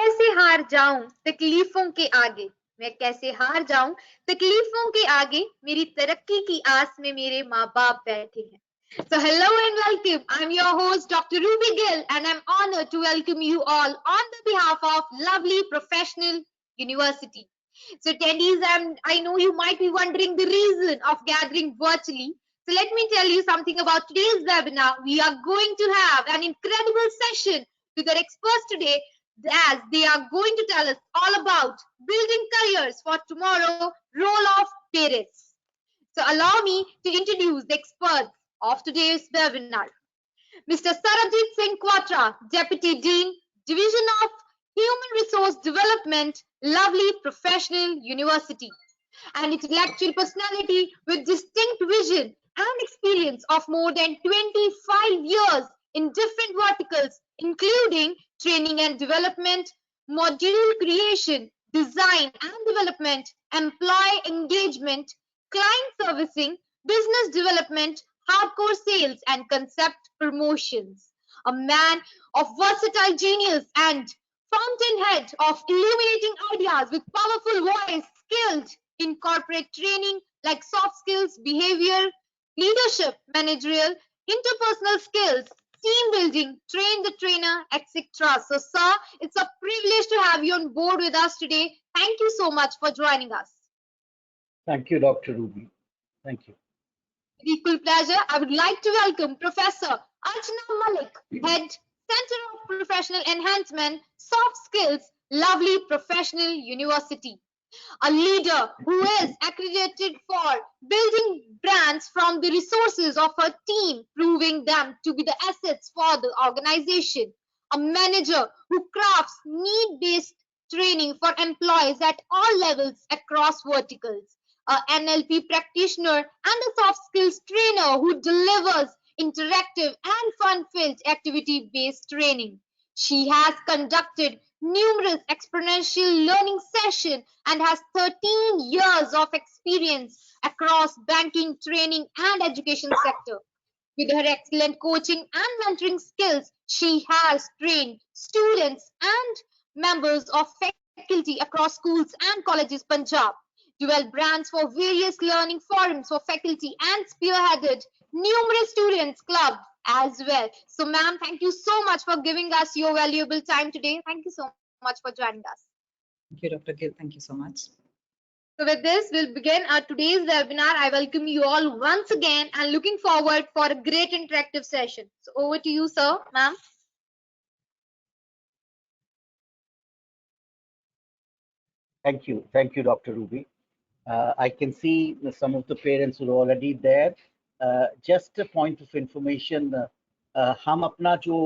कैसे हार जाऊं तकलीफों के आगे, मैं कैसे हार जाऊं तकलीफों के आगे, मेरी तरक्की की आस में मेरे माँ बाप बैठे हैं. So hello and welcome. I'm your host Dr. Ruby Gill and I'm honored to welcome you all on the behalf of lovely professional university. So attendees, I know you might be wondering the reason of gathering virtually. So let me tell you something about today's webinar. We are going to have an incredible session with our experts today, as they are going to tell us all about building careers for tomorrow, role of parents. So allow me to introduce the experts of today's webinar. Mr. Sarabjit Singh Quatra, Deputy Dean, Division of Human Resource Development, Lovely Professional University. An intellectual personality with distinct vision and experience of more than 25 years in different verticals, including training and development, module creation, design and development, employee engagement, client servicing, business development, hardcore sales, and concept promotions. A man of versatile genius and fountainhead of illuminating ideas with powerful voice, skilled in corporate training like soft skills, behavior, leadership, managerial, interpersonal skills, team building, train the trainer, etc. So, sir, it's a privilege to have you on board with us today. Thank you so much for joining us. Thank you, Dr. Ruby. Thank you. With equal pleasure, I would like to welcome Professor Archana Malik, Head, Center of Professional Enhancement, Soft Skills, Lovely Professional University. A leader who is accredited for building brands from the resources of her team, proving them to be the assets for the organization. A manager who crafts need-based training for employees at all levels across verticals. A NLP practitioner and a soft skills trainer who delivers interactive and fun-filled activity-based training. She has conducted numerous exponential learning sessions and has 13 years of experience across banking, training, and education sector. With her excellent coaching and mentoring skills, she has trained students and members of faculty across schools and colleges Punjab, developed brands for various learning forums for faculty, and spearheaded numerous students clubs as well. So, ma'am, thank you so much for giving us your valuable time today. Thank you so much for joining us. Thank you, Dr. Gill. Thank you so much. So with this, we'll begin our today's webinar. I welcome you all once again and looking forward for a great interactive session. So over to you, sir, ma'am. Thank you, Dr. Ruby. I can see some of the parents who are already there. Just a point of information, हम अपना जो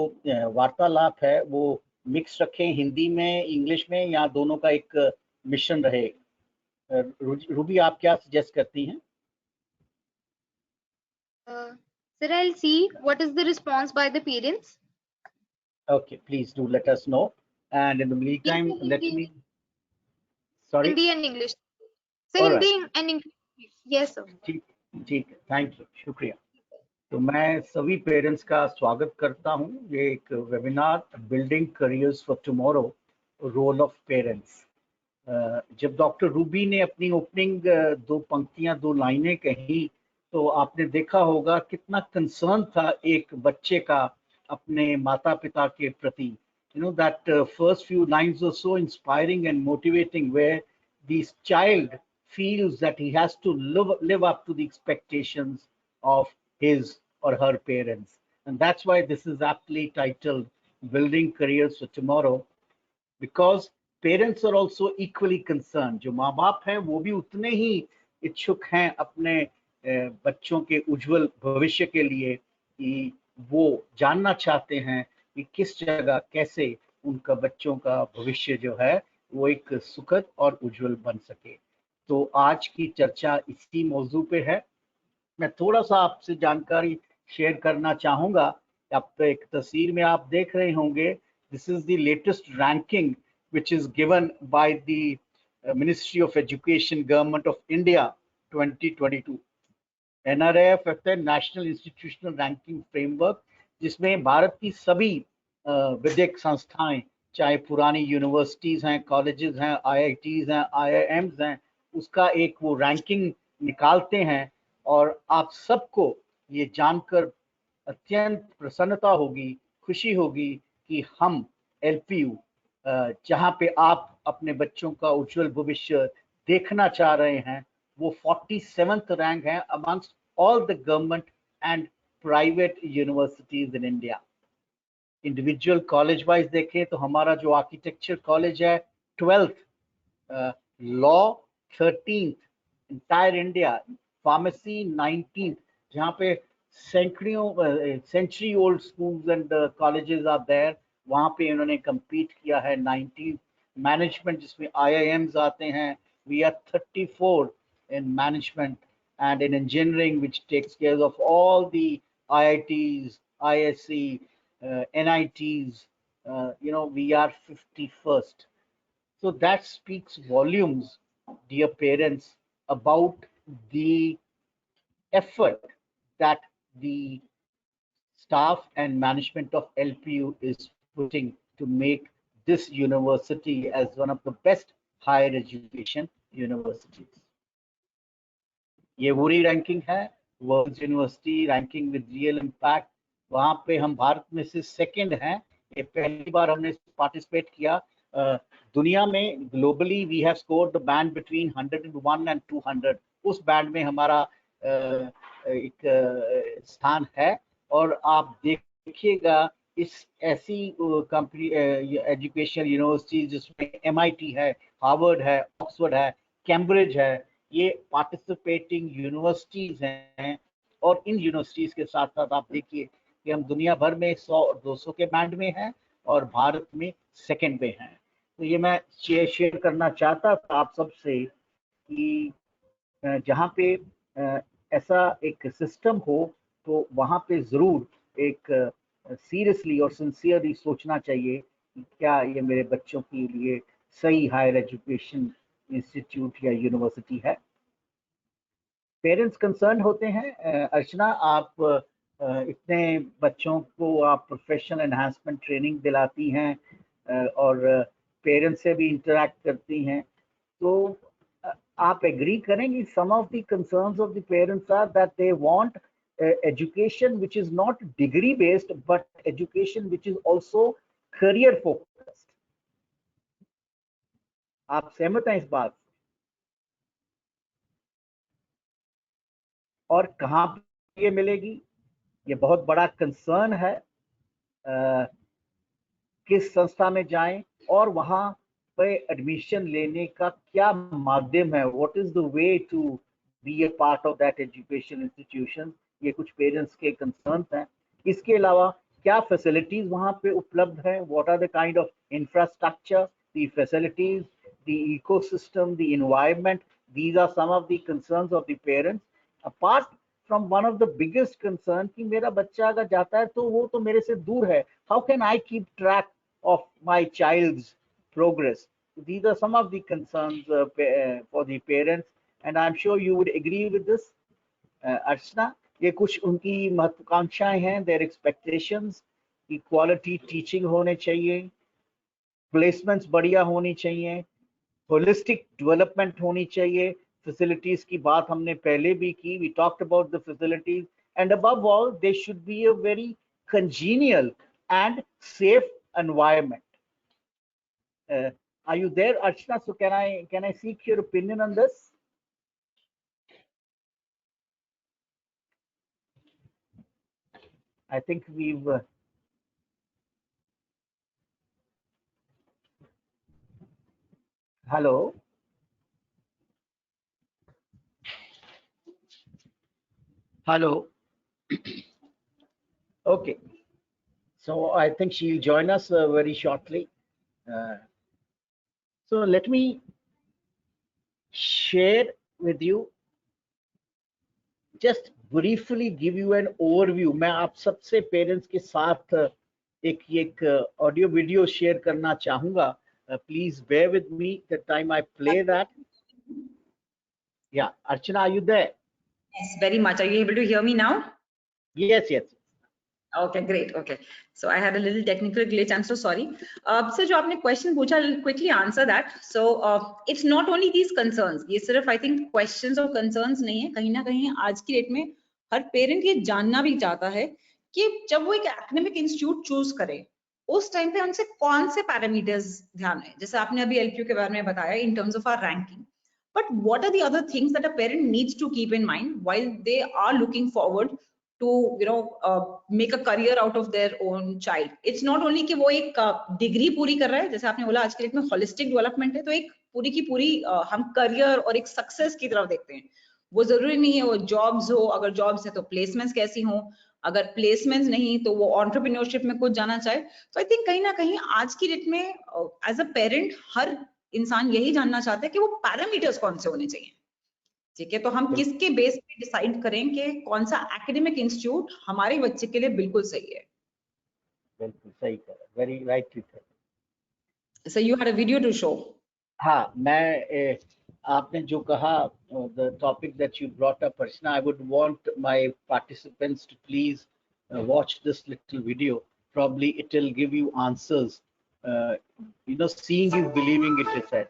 वार्तालाप है वो mix रखें हिंदी में, English में, या दोनों का एक मिश्रण रहे. रूबी, आप क्या सजेस्ट करती हैं? Sir, I'll see what is the response by the parents. Okay, please do let us know. And in the meantime, let me. Sorry. Hindi and English. So Hindi and English. Yes, sir. ठीक, thank you, शुक्रिया. तो मैं सभी parents का स्वागत करता हूं. ये एक webinar building careers for tomorrow, role of parents. जब डॉक्टर रूबी ने अपनी ओपनिंग दो पंक्तियां, दो लाइनें कही, तो आपने देखा होगा कितना कंसर्न था एक बच्चे का अपने माता पिता के प्रति. You know, that first few lines were so inspiring and motivating, where this child feels that he has to live up to the expectations of his or her parents. And that's why this is aptly titled Building Careers for Tomorrow, because parents are also equally concerned. जो माँ बाप हैं वो भी उतने ही इच्छुक हैं अपने बच्चों के उज्जवल भविष्य के लिए, कि वो जानना चाहते हैं कि किस जगह कैसे उनका बच्चों का भविष्य जो है वो एक सुखद और उज्जवल बन सके. तो आज की चर्चा इसी मौजू पे है. मैं थोड़ा सा आपसे जानकारी शेयर करना चाहूँगा. अब तो एक तस्वीर में आप देख रहे होंगे, this is the latest ranking which is given by the Ministry of Education, Government of India 2022. NRF है नेशनल इंस्टीट्यूशनल रैंकिंग फ्रेमवर्क, जिसमें भारत की सभी विद्यक संस्थाएं चाहे पुरानी यूनिवर्सिटीज़ हैं, कॉलेजेस हैं, IITs हैं, IIMs हैं, उसका एक वो रैंकिंग निकालते हैं। और आप सबको ये जानकर अत्यंत प्रसन्नता होगी, खुशी होगी कि हम LPU, जहाँ पे आप अपने बच्चों का उज्जवल भविष्य देखना चाह रहे हैं, वो 47th रैंक है amongst all the government and private universities in India. Individual college wise देखें तो हमारा जो आर्किटेक्चर कॉलेज है 12th, law 13th entire India, pharmacy 19th, जहाँ पे century old schools and colleges are there, वहाँ पे इन्होंने compete किया है 19th। मैनेजमेंट जिसमें IIMs आते हैं, we are 34 in management, and in engineering which takes care of all the IITs, ISC, NITs, we are 51st. So that speaks volumes, dear parents, about the effort that the staff and management of LPU is putting to make this university as one of the best higher education universities. ये वही ranking है, world university ranking with real impact. वहाँ पे हम भारत में से second हैं। ये पहली बार हमने पार्टिसिपेट किया। दुनिया में globally we have scored the band between 101 and 200। उस बैंड में हमारा एक स्थान है। और आप देखिएगा इस ऐसी कंपनी एजुकेशन यूनिवर्सिटी जिसमें MIT है, हार्वर्ड है, ऑक्सफोर्ड है, कैम्ब्रिज है, ये पार्टिसिपेटिंग यूनिवर्सिटीज हैं। और इन यूनिवर्सिटीज के साथ साथ आप देखिए कि हम दुनिया भर में 100-200 के बैंड में हैं और भारत में सेकंड पे हैं। तो ये मैं शेयर करना चाहता था आप सबसे कि जहाँ पे ऐसा एक सिस्टम हो तो वहाँ पे ज़रूर एक सीरियसली और सिंसियरली सोचना चाहिए कि क्या ये मेरे बच्चों के लिए सही हायर एजुकेशन इंस्टीट्यूट या यूनिवर्सिटी है। पेरेंट्स कंसर्न होते हैं। अर्चना, आप इतने बच्चों को आप प्रोफेशनल एनहांसमेंट ट्रेनिंग दिलाती हैं और पेरेंट्स से भी इंटरेक्ट करती हैं, तो आप एग्री करेंगे some of the concerns of the parents are that they want education which is not degree based but education which is also career focused। आप सहमत हैं इस बात? और कहाँ ये मिलेगी, ये बहुत बड़ा कंसर्न है। किस संस्था में जाएं और वहाँ पे एडमिशन लेने का क्या माध्यम है, what is the way to be a part of that education institution, ये कुछ पेरेंट्स के कंसर्न हैं। इसके अलावा क्या फैसिलिटीज वहाँ पे उपलब्ध है, what are the kind of infrastructure, the facilities, the ecosystem, the environment, these are some of the concerns of the parents, apart from one of the biggest concern कि मेरा बच्चा अगर जाता है तो वो तो मेरे से दूर है, how can I keep track of my child's progress? These are some of the concerns for the parents, and I'm sure you would agree with this। अर्चना, ये कुछ उनकी महत्वाकांक्षाएं हैं, their expectations कि क्वालिटी टीचिंग होने चाहिए, प्लेसमेंट्स बढ़िया होनी चाहिए, होलिस्टिक डेवलपमेंट होनी चाहिए, फैसिलिटीज की बात हमने पहले भी की, we talked about the facilities, and above all they should be a very congenial and safe environment। Are you there, Archana? So can I seek your opinion on this? I think we've hello, hello। Okay, so I think she'll join us very shortly। So let me share with you, just briefly give you an overview। मैं आप सबसे parents के साथ एक audio video share करना चाहूंगा। Please bear with me the time I play that। Yeah, Archana, are you there? Yes, very much. Are you able to hear me now? Yes, yes। Okay, great. Okay, so I had a little technical glitch. I'm so sorry. So जो आपने question पूछा, I'll quickly answer that. So it's not only these concerns. ये सिर्फ I think questions और concerns नहीं है. कहीं ना कहीं आज की डेट में हर parent ये जानना भी चाहता है कि जब वो एक academic institute choose करे, उस टाइम पे उनसे कौन से parameters ध्यान है. जैसे आपने अभी LPU के बारे में बताया in terms of our ranking. But what are the other things that a parent needs to keep in mind while they are looking forward to make a career out of their own child? It's not only कि वो एक degree पूरी कर रहा है, जैसे आपने बोला आज के डेट में होलिस्टिक डेवलपमेंट है, तो एक पूरी की पूरी हम करियर और एक सक्सेस की तरफ देखते हैं. वो जरूरी नहीं है वो जॉब्स हो, अगर जॉब्स है तो प्लेसमेंट्स कैसी हो, अगर प्लेसमेंट्स नहीं तो वो एंटरप्रेन्योरशिप में कुछ जाना चाहे. तो आई थिंक कहीं ना कहीं आज की डेट में एज अ पेरेंट हर इंसान यही जानना चाहता है कि वो पैरामीटर्स कौन से होने चाहिए. ठीक है, तो हम किसके बेस पे डिसाइड करें कि कौन सा एकेडमिक इंस्टीट्यूट हमारे बच्चे के लिए बिल्कुल सही है. बिल्कुल सही कहा, very rightly sir. So you had a video to show. हाँ, मैं आपने जो कहा, the topic that you brought up, Archana, I would want my participants to please watch this little video. Probably it will give you answers. Seeing is believing, it is said.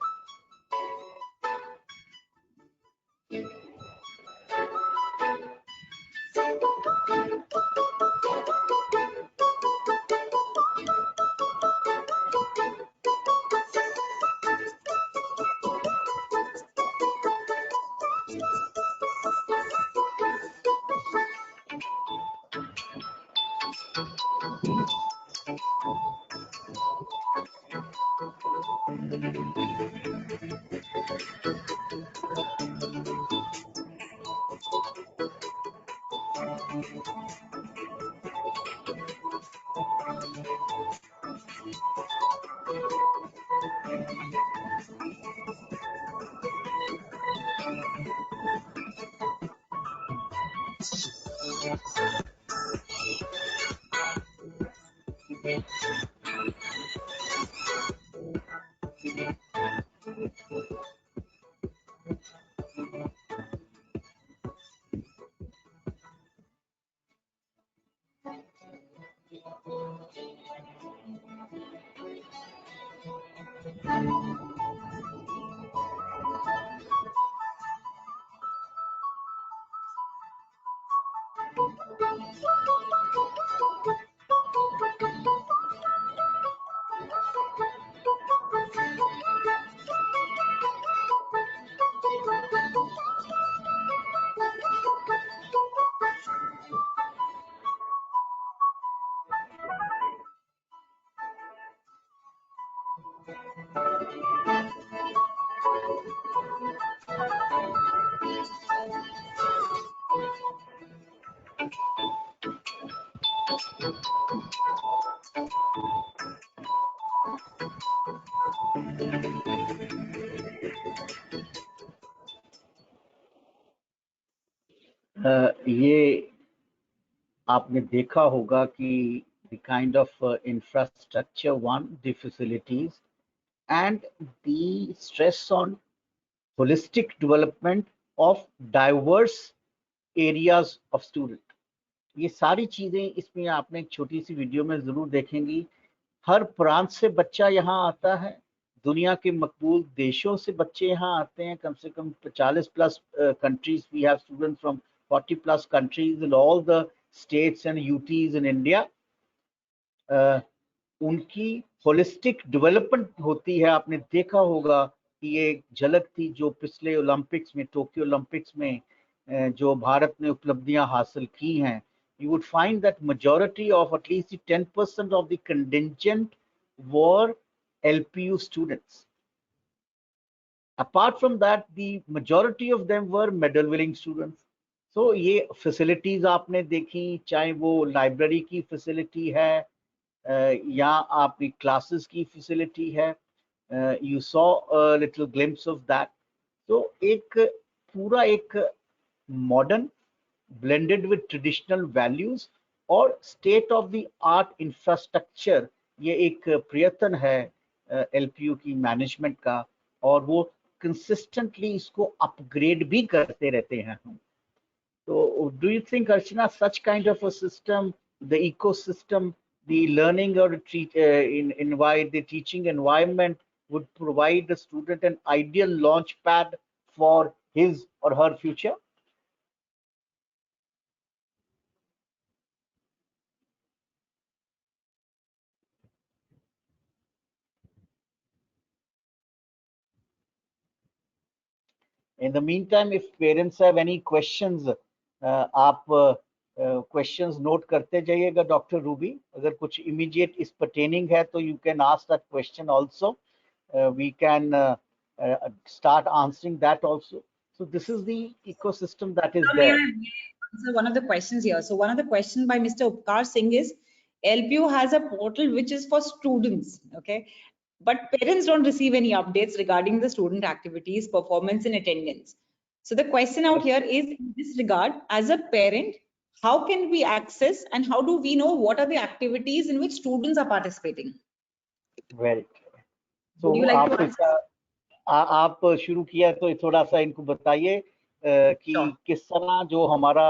ये आपने देखा होगा कि the kind of infrastructure, one, the facilities, and the stress on holistic development of diverse areas of student. ये सारी चीजें इसमें आपने एक छोटी सी वीडियो में जरूर देखेंगी. हर प्रांत से बच्चा यहाँ आता है, दुनिया के मकबूल देशों से बच्चे यहाँ आते हैं. कम से कम 40+ countries we have students from 40+ countries in all the states and UTs in India. उनकी होलिस्टिक डेवलपमेंट होती है. आपने देखा होगा कि ये एक झलक थी जो पिछले ओलंपिक्स में, टोक्यो ओलंपिक्स में जो भारत ने उपलब्धियां हासिल की हैं. You would find that majority of at least 10% of the contingent were LPU students. Apart from that, the majority of them were medal winning students. So ये facilities आपने देखी, चाहे वो लाइब्रेरी की फैसिलिटी है या आपकी क्लासेस की फैसिलिटी है. You saw a little glimpse of that. So एक पूरा एक modern blended with traditional values और state of the art infrastructure, ये एक प्रयत्न है LPU की मैनेजमेंट का, और वो consistently इसको अपग्रेड भी करते रहते हैं हम. So do you think, Archana, such kind of a system the ecosystem, the learning or the teaching environment would provide the student an ideal launch pad for his or her future? In the meantime, if parents have any questions, आप questions note करते जाइएगा doctor Ruby. अगर कुछ immediate is pertaining है तो you can ask that question also. We can start answering that also. So this is the ecosystem that is there. Answer one of the questions here. So one of the questions by Mr. Upkar Singh is, LPU has a portal which is for students, okay? But parents don't receive any updates regarding the student activities, performance and attendance. So the question out here is, in this regard, as a parent, how can we access and how do we know what are the activities in which students are participating? Very clear. So Would you like to answer? आप शुरू किया तो थोड़ा सा इनको बताइए कि किस तरह जो हमारा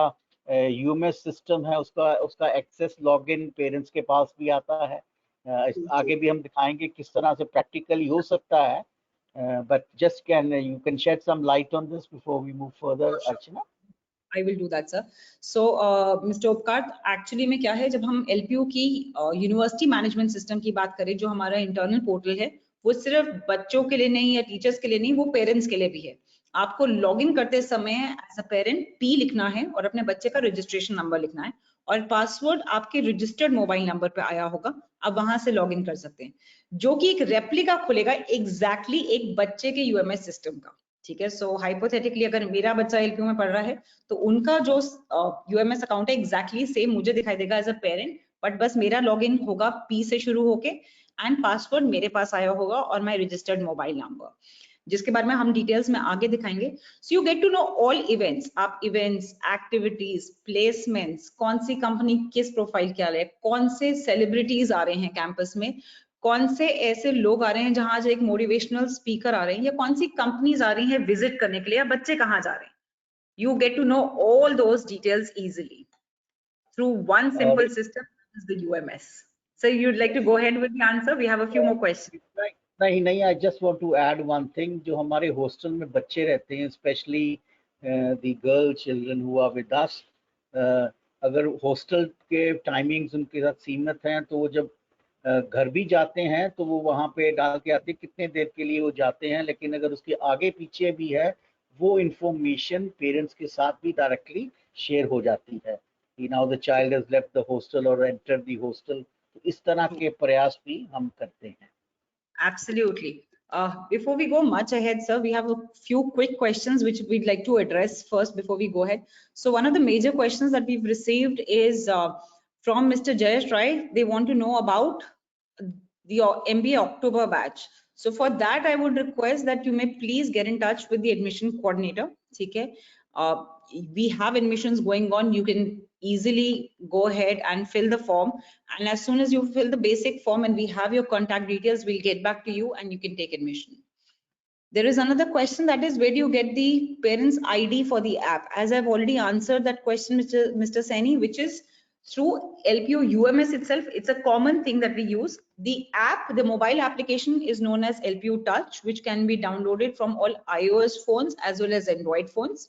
यूएमएस सिस्टम है उसका एक्सेस लॉगिन पेरेंट्स के पास भी आता है. आगे भी हम दिखाएंगे किस तरह से प्रैक्टिकली हो सकता है. But just you can shed some light on this before we move further, Archana? I will do that, sir. So, Mr. Upkar, actually में क्या है, जब हम LPU की यूनिवर्सिटी मैनेजमेंट सिस्टम की बात करें, जो हमारा इंटरनल पोर्टल है, वो सिर्फ बच्चों के लिए नहीं या टीचर्स के लिए नहीं, वो पेरेंट्स के लिए भी है. आपको लॉगिन करते समय एज अ पेरेंट P लिखना है और अपने बच्चे का रजिस्ट्रेशन नंबर लिखना है और पासवर्ड आपके रजिस्टर्ड मोबाइल नंबर पे आया होगा. आप वहां से लॉगिन कर सकते हैं, जो कि एक रेप्लिका खुलेगा एग्जैक्टली एक बच्चे के यूएमएस सिस्टम का. ठीक है. सो हाइपोथेटिकली अगर मेरा बच्चा LPU में पढ़ रहा है तो उनका जो यूएमएस अकाउंट है एग्जैक्टली सेम मुझे दिखाई देगा एज अ पेरेंट, बट बस मेरा लॉगिन होगा P से शुरू होके एंड पासवर्ड मेरे पास आया होगा और माय रजिस्टर्ड मोबाइल नंबर, जिसके बारे में हम डिटेल्स में आगे दिखाएंगे. So you get to know all events. आप इवेंट्स, एक्टिविटीज, प्लेसमेंट्स, कौन सी कंपनी किस प्रोफाइल के आ रहे हैं, कौन से सेलिब्रिटीज आ रहे हैं कैंपस में, कौन से ऐसे लोग आ रहे हैं जहां आज एक मोटिवेशनल स्पीकर आ रहे हैं, या कौन सी कंपनीज आ रही हैं विजिट करने के लिए, या बच्चे कहाँ जा रहे हैं. You get to know all those details easily through one simple system, is the UMS. So you'd like to go ahead with the answer? We have a few more questions. नहीं, I just want to add one thing. जो हमारे hostel में बच्चे रहते हैं, especially the girl children who are with us, अगर hostel के timings उनके साथ सीमित हैं तो वो जब घर भी जाते हैं तो वो वहाँ पे डाल के आते हैं कितने देर के लिए वो जाते हैं, लेकिन अगर उसके आगे पीछे भी है वो इंफॉर्मेशन पेरेंट्स के साथ भी डायरेक्टली शेयर हो जाती है कि now the child has left the hostel और एंटर द हॉस्टल. तो इस तरह के प्रयास भी हम करते हैं. Absolutely. Before we go much ahead, sir, we have a few quick questions which we'd like to address first before we go ahead. So one of the major questions that we've received is from Mr. Jayesh Rai. They want to know about the MBA October batch. So for that, I would request that you may please get in touch with the admission coordinator. Okay. We have admissions going on. You can easily go ahead and fill the form. And as soon as you fill the basic form and we have your contact details, we'll get back to you and you can take admission. There is another question, that is, where do you get the parents' ID for the app? As I've already answered that question, Mr. Saini, which is through LPU UMS itself. It's a common thing that we use. The app, the mobile application is known as LPU Touch, which can be downloaded from all iOS phones as well as Android phones.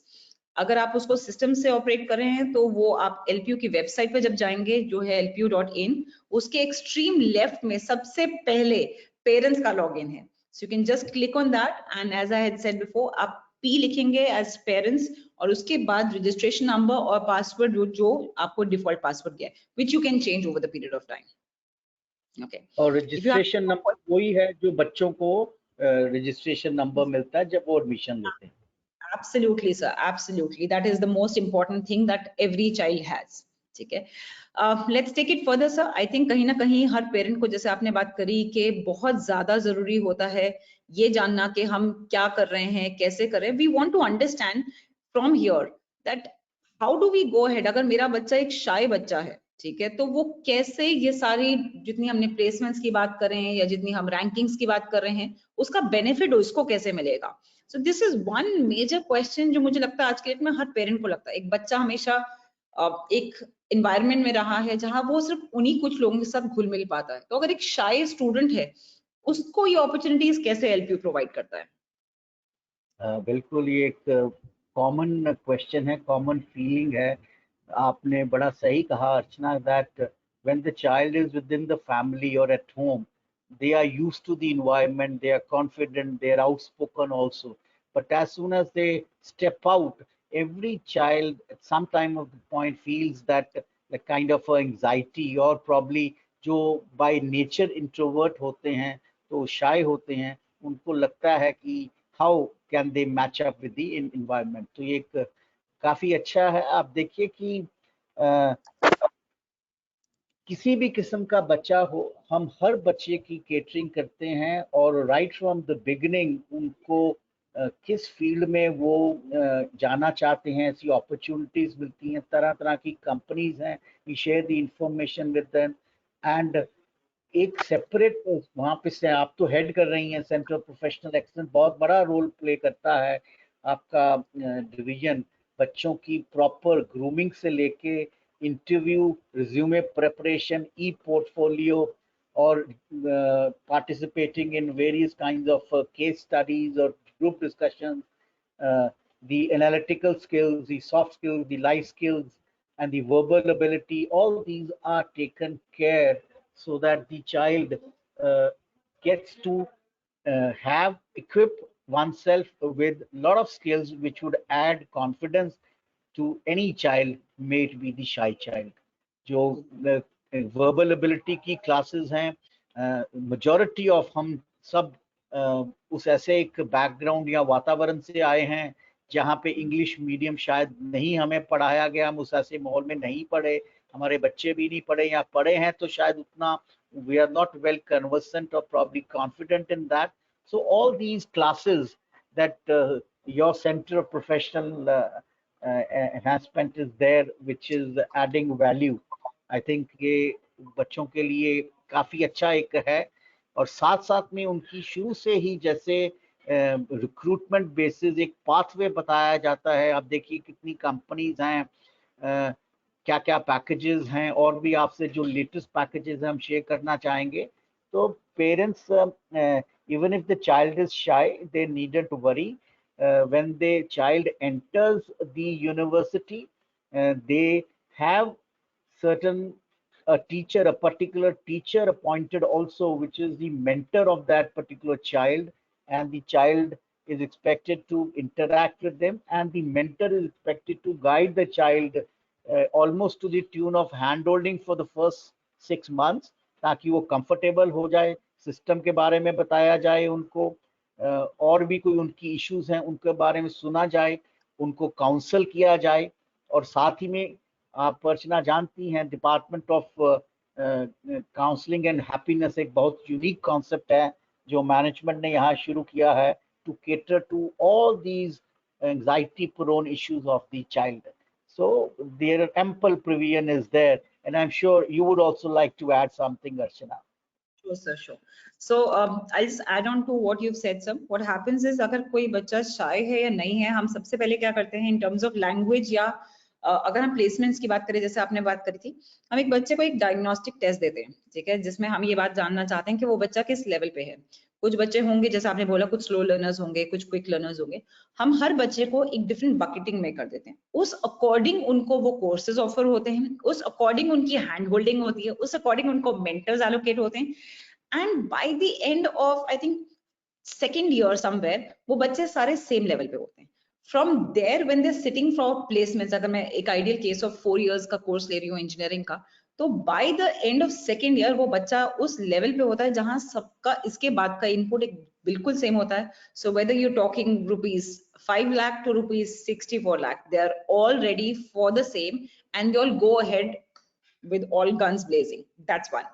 अगर आप उसको system से operate कर रहे हैं तो वो आप LPU की वेबसाइट पे जब जाएंगे जो है lpu.in, उसके एक्सट्रीम लेफ्ट में सबसे पहले पेरेंट्स का लॉगिन है. So you can just click on that and as I had said before, आप P लिखेंगे as parents और उसके बाद registration number और password जो आपको default password दिया है, which you can change over the period of time. Okay. और registration number वही है जो बच्चों को registration number मिलता है जब वो admission लेते हैं. Absolutely, sir. Absolutely. That is the most important thing that every child has. ठीक है. Let's take it further, sir. I think कहीं ना कहीं हर पेरेंट को, जैसे आपने बात करी, कि बहुत ज्यादा जरूरी होता है ये जानना कि हम क्या कर रहे हैं, कैसे कर रहे हैं. We want to understand from here that how do we go ahead. अगर मेरा बच्चा एक शाय बच्चा है, ठीक है, तो वो कैसे ये सारी जितनी हमने प्लेसमेंट्स की बात कर रहे हैं या जितनी हम रैंकिंग्स की बात कर रहे हैं उसका बेनिफिट उसको कैसे मिलेगा. So this is one major question जो मुझे लगता है आज के डेट में हर पेरेंट को लगता है. एक बच्चा हमेशा एक environment में रहा है जहां वो सिर्फ उन्हीं कुछ लोगों के साथ घुल मिल पाता है। तो अगर एक shy स्टूडेंट है, उसको ये अपॉर्चुनिटीज कैसे LPU प्रोवाइड करता है? बिल्कुल, ये एक कॉमन क्वेश्चन है, कॉमन फीलिंग है। आपने बड़ा सही कहा Archana, that when the child is within the family और at home, they are used to the environment, they are confident, they are outspoken also. But as soon as they step out, every child at some time of the point feels that the kind of anxiety, or probably जो by nature introvert होते हैं, तो shy होते हैं, उनको लगता है कि how can they match up with the environment. तो ये एक काफी अच्छा है। आप देखिए कि किसी भी किस्म का बच्चा हो, हम हर बच्चे की केटरिंग करते हैं, और राइट फ्रॉम द बिगिनिंग उनको किस फील्ड में वो जाना चाहते हैं, ऐसी अपॉर्चुनिटीज मिलती हैं, तरह तरह की कंपनीज हैं, we share the information with them. And एक सेपरेट वहाँ पे से आप तो हेड कर रही हैं, सेंटर ऑफ प्रोफेशनल एक्सलेंस बहुत बड़ा रोल प्ले करता है आपका डिवीजन, बच्चों की प्रॉपर ग्रूमिंग से लेके interview, resume preparation, e portfolio, और participating in various kind of case studies और group discussion, the analytical skills, the soft skills, the life skills, and the verbal ability, all these are taken care so that the child uh, gets to have equip oneself with a lot of skills which would add confidence to any child, may it be the shy child. जो verbal ability की classes हैं, majority of हम सब उस ऐसे एक background या वातावरण से आए हैं जहाँ पे इंग्लिश मीडियम शायद नहीं हमें पढ़ाया गया, हम उस ऐसे माहौल में नहीं पढ़े, हमारे बच्चे भी नहीं पढ़े, या पढ़े हैं तो शायद उतना we are not well conversant or probably confident in that. So all these classes that your center of professional enhancement is there, which is adding value. I think ये बच्चों के लिए काफी अच्छा एक है, और साथ साथ में उनकी शुरू से ही जैसे रिक्रूटमेंट बेसिस एक पाथवे बताया जाता है। आप देखिए कितनी कंपनीज हैं, क्या क्या पैकेजेस हैं, और भी आपसे जो लेटेस्ट पैकेजेस हैं हम शेयर करना चाहेंगे। तो parents, even if the child is shy, they needed to worry when the child enters the university, they have certain a teacher, a particular teacher appointed also, which is the mentor of that particular child, and the child is expected to interact with them, and the mentor is expected to guide the child almost to the tune of handholding for the first 6 months, ताकि वो comfortable हो जाए, system के बारे में बताया जाए उनको, और भी कोई उनकी इश्यूज हैं उनके बारे में सुना जाए, उनको काउंसल किया जाए। और साथ ही में आप अर्चना जानती हैं, department of counselling and happiness एक बहुत यूनिक कॉन्सेप्ट है जो मैनेजमेंट ने यहाँ शुरू किया है, to cater to all these anxiety prone issues of the child. So their ample provision is there, and I'm sure you would also like to add something, Archana. Sure, sir, sure. So I'll just add on to what you've said, sir. What happens is अगर कोई बच्चा shy है या नहीं है, हम सबसे पहले क्या करते हैं in terms of language, या अगर हम प्लेसमेंट्स की बात करें, जैसे आपने बात करी थी, हम एक बच्चे को एक डायग्नोस्टिक टेस्ट देते हैं, ठीक है, जिसमें हम ये बात जानना चाहते हैं कि वो बच्चा किस लेवल पे है। कुछ बच्चे होंगे, जैसे आपने बोला, कुछ स्लो लर्नर्स होंगे, कुछ क्विक लर्नर्स होंगे। हम हर बच्चे को एक डिफरेंट बकेटिंग में कर देते हैं, उस अकॉर्डिंग उनको वो कोर्सेज ऑफर होते हैं, उस अकॉर्डिंग उनकी हैंड होल्डिंग होती है, उस अकॉर्डिंग उनको मेंटर्स एलोकेट होते हैं, and by the end of I think second year somewhere वो बच्चे सारे सेम लेवल पे होते हैं। From there when they're sitting for placements, अगर मैं एक आइडियल केस ऑफ 4 years का कोर्स ले रही हूँ इंजीनियरिंग का, तो by the end of second year वो बच्चा उस लेवल पे होता है जहां सबका इसके बाद का इनपुट एक बिल्कुल सेम होता है। So whether you talking rupees 5 lakh to rupees 64 lakh, they are all ready for the same and they all go ahead with all guns blazing. That's one.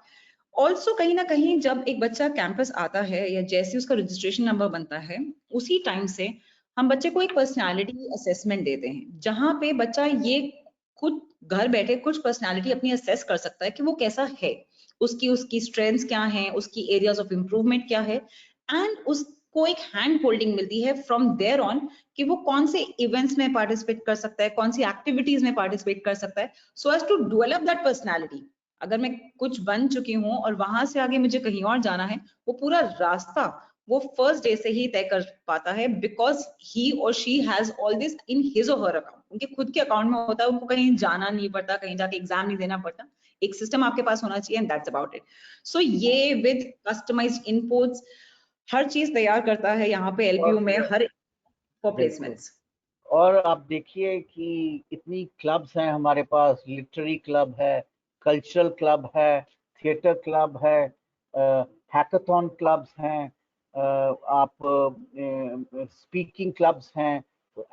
Also कहीं ना कहीं जब एक बच्चा कैंपस आता है या जैसे उसका रजिस्ट्रेशन नंबर बनता है, उसी टाइम से हम बच्चे को एक पर्सनालिटी असेसमेंट देते हैं, जहां पे बच्चा ये खुद घर बैठे कुछ पर्सनालिटी अपनी असेस कर सकता है कि वो कैसा है, उसकी स्ट्रेंथ्स क्या हैं, उसकी एरियाज ऑफ इम्प्रूवमेंट क्या है, एंड उस को एक हैंड होल्डिंग मिलती है फ्रॉम देयर ऑन कि वो कौन से इवेंट्स में पार्टिसिपेट कर सकता है, कौन सी एक्टिविटीज में पार्टिसिपेट कर सकता है, so as to develop that personality. अगर मैं कुछ बन चुकी हूँ और वहां से आगे मुझे कहीं और जाना है, वो पूरा रास्ता वो फर्स्ट डे से ही तय कर पाता है, बिकॉज ही और she has all this in his or her account, उनके खुद के अकाउंट में होता है, उनको कहीं जाना नहीं पड़ता, कहीं जाके एग्जाम नहीं देना पड़ता, एक सिस्टम आपके पास होना चाहिए, एंड दैट्स अबाउट इट। सो ये विद कस्टमाइज्ड इनपुट्स हर चीज तैयार करता है यहाँ पे एलपीयू में हर फॉर प्लेसमेंट्स। और आप देखिए कि इतनी क्लब्स हैं हमारे पास, लिटरेरी क्लब है, कल्चरल क्लब है, थिएटर क्लब है, हैकाथॉन क्लब्स हैं, आप स्पीकिंग क्लब्स हैं,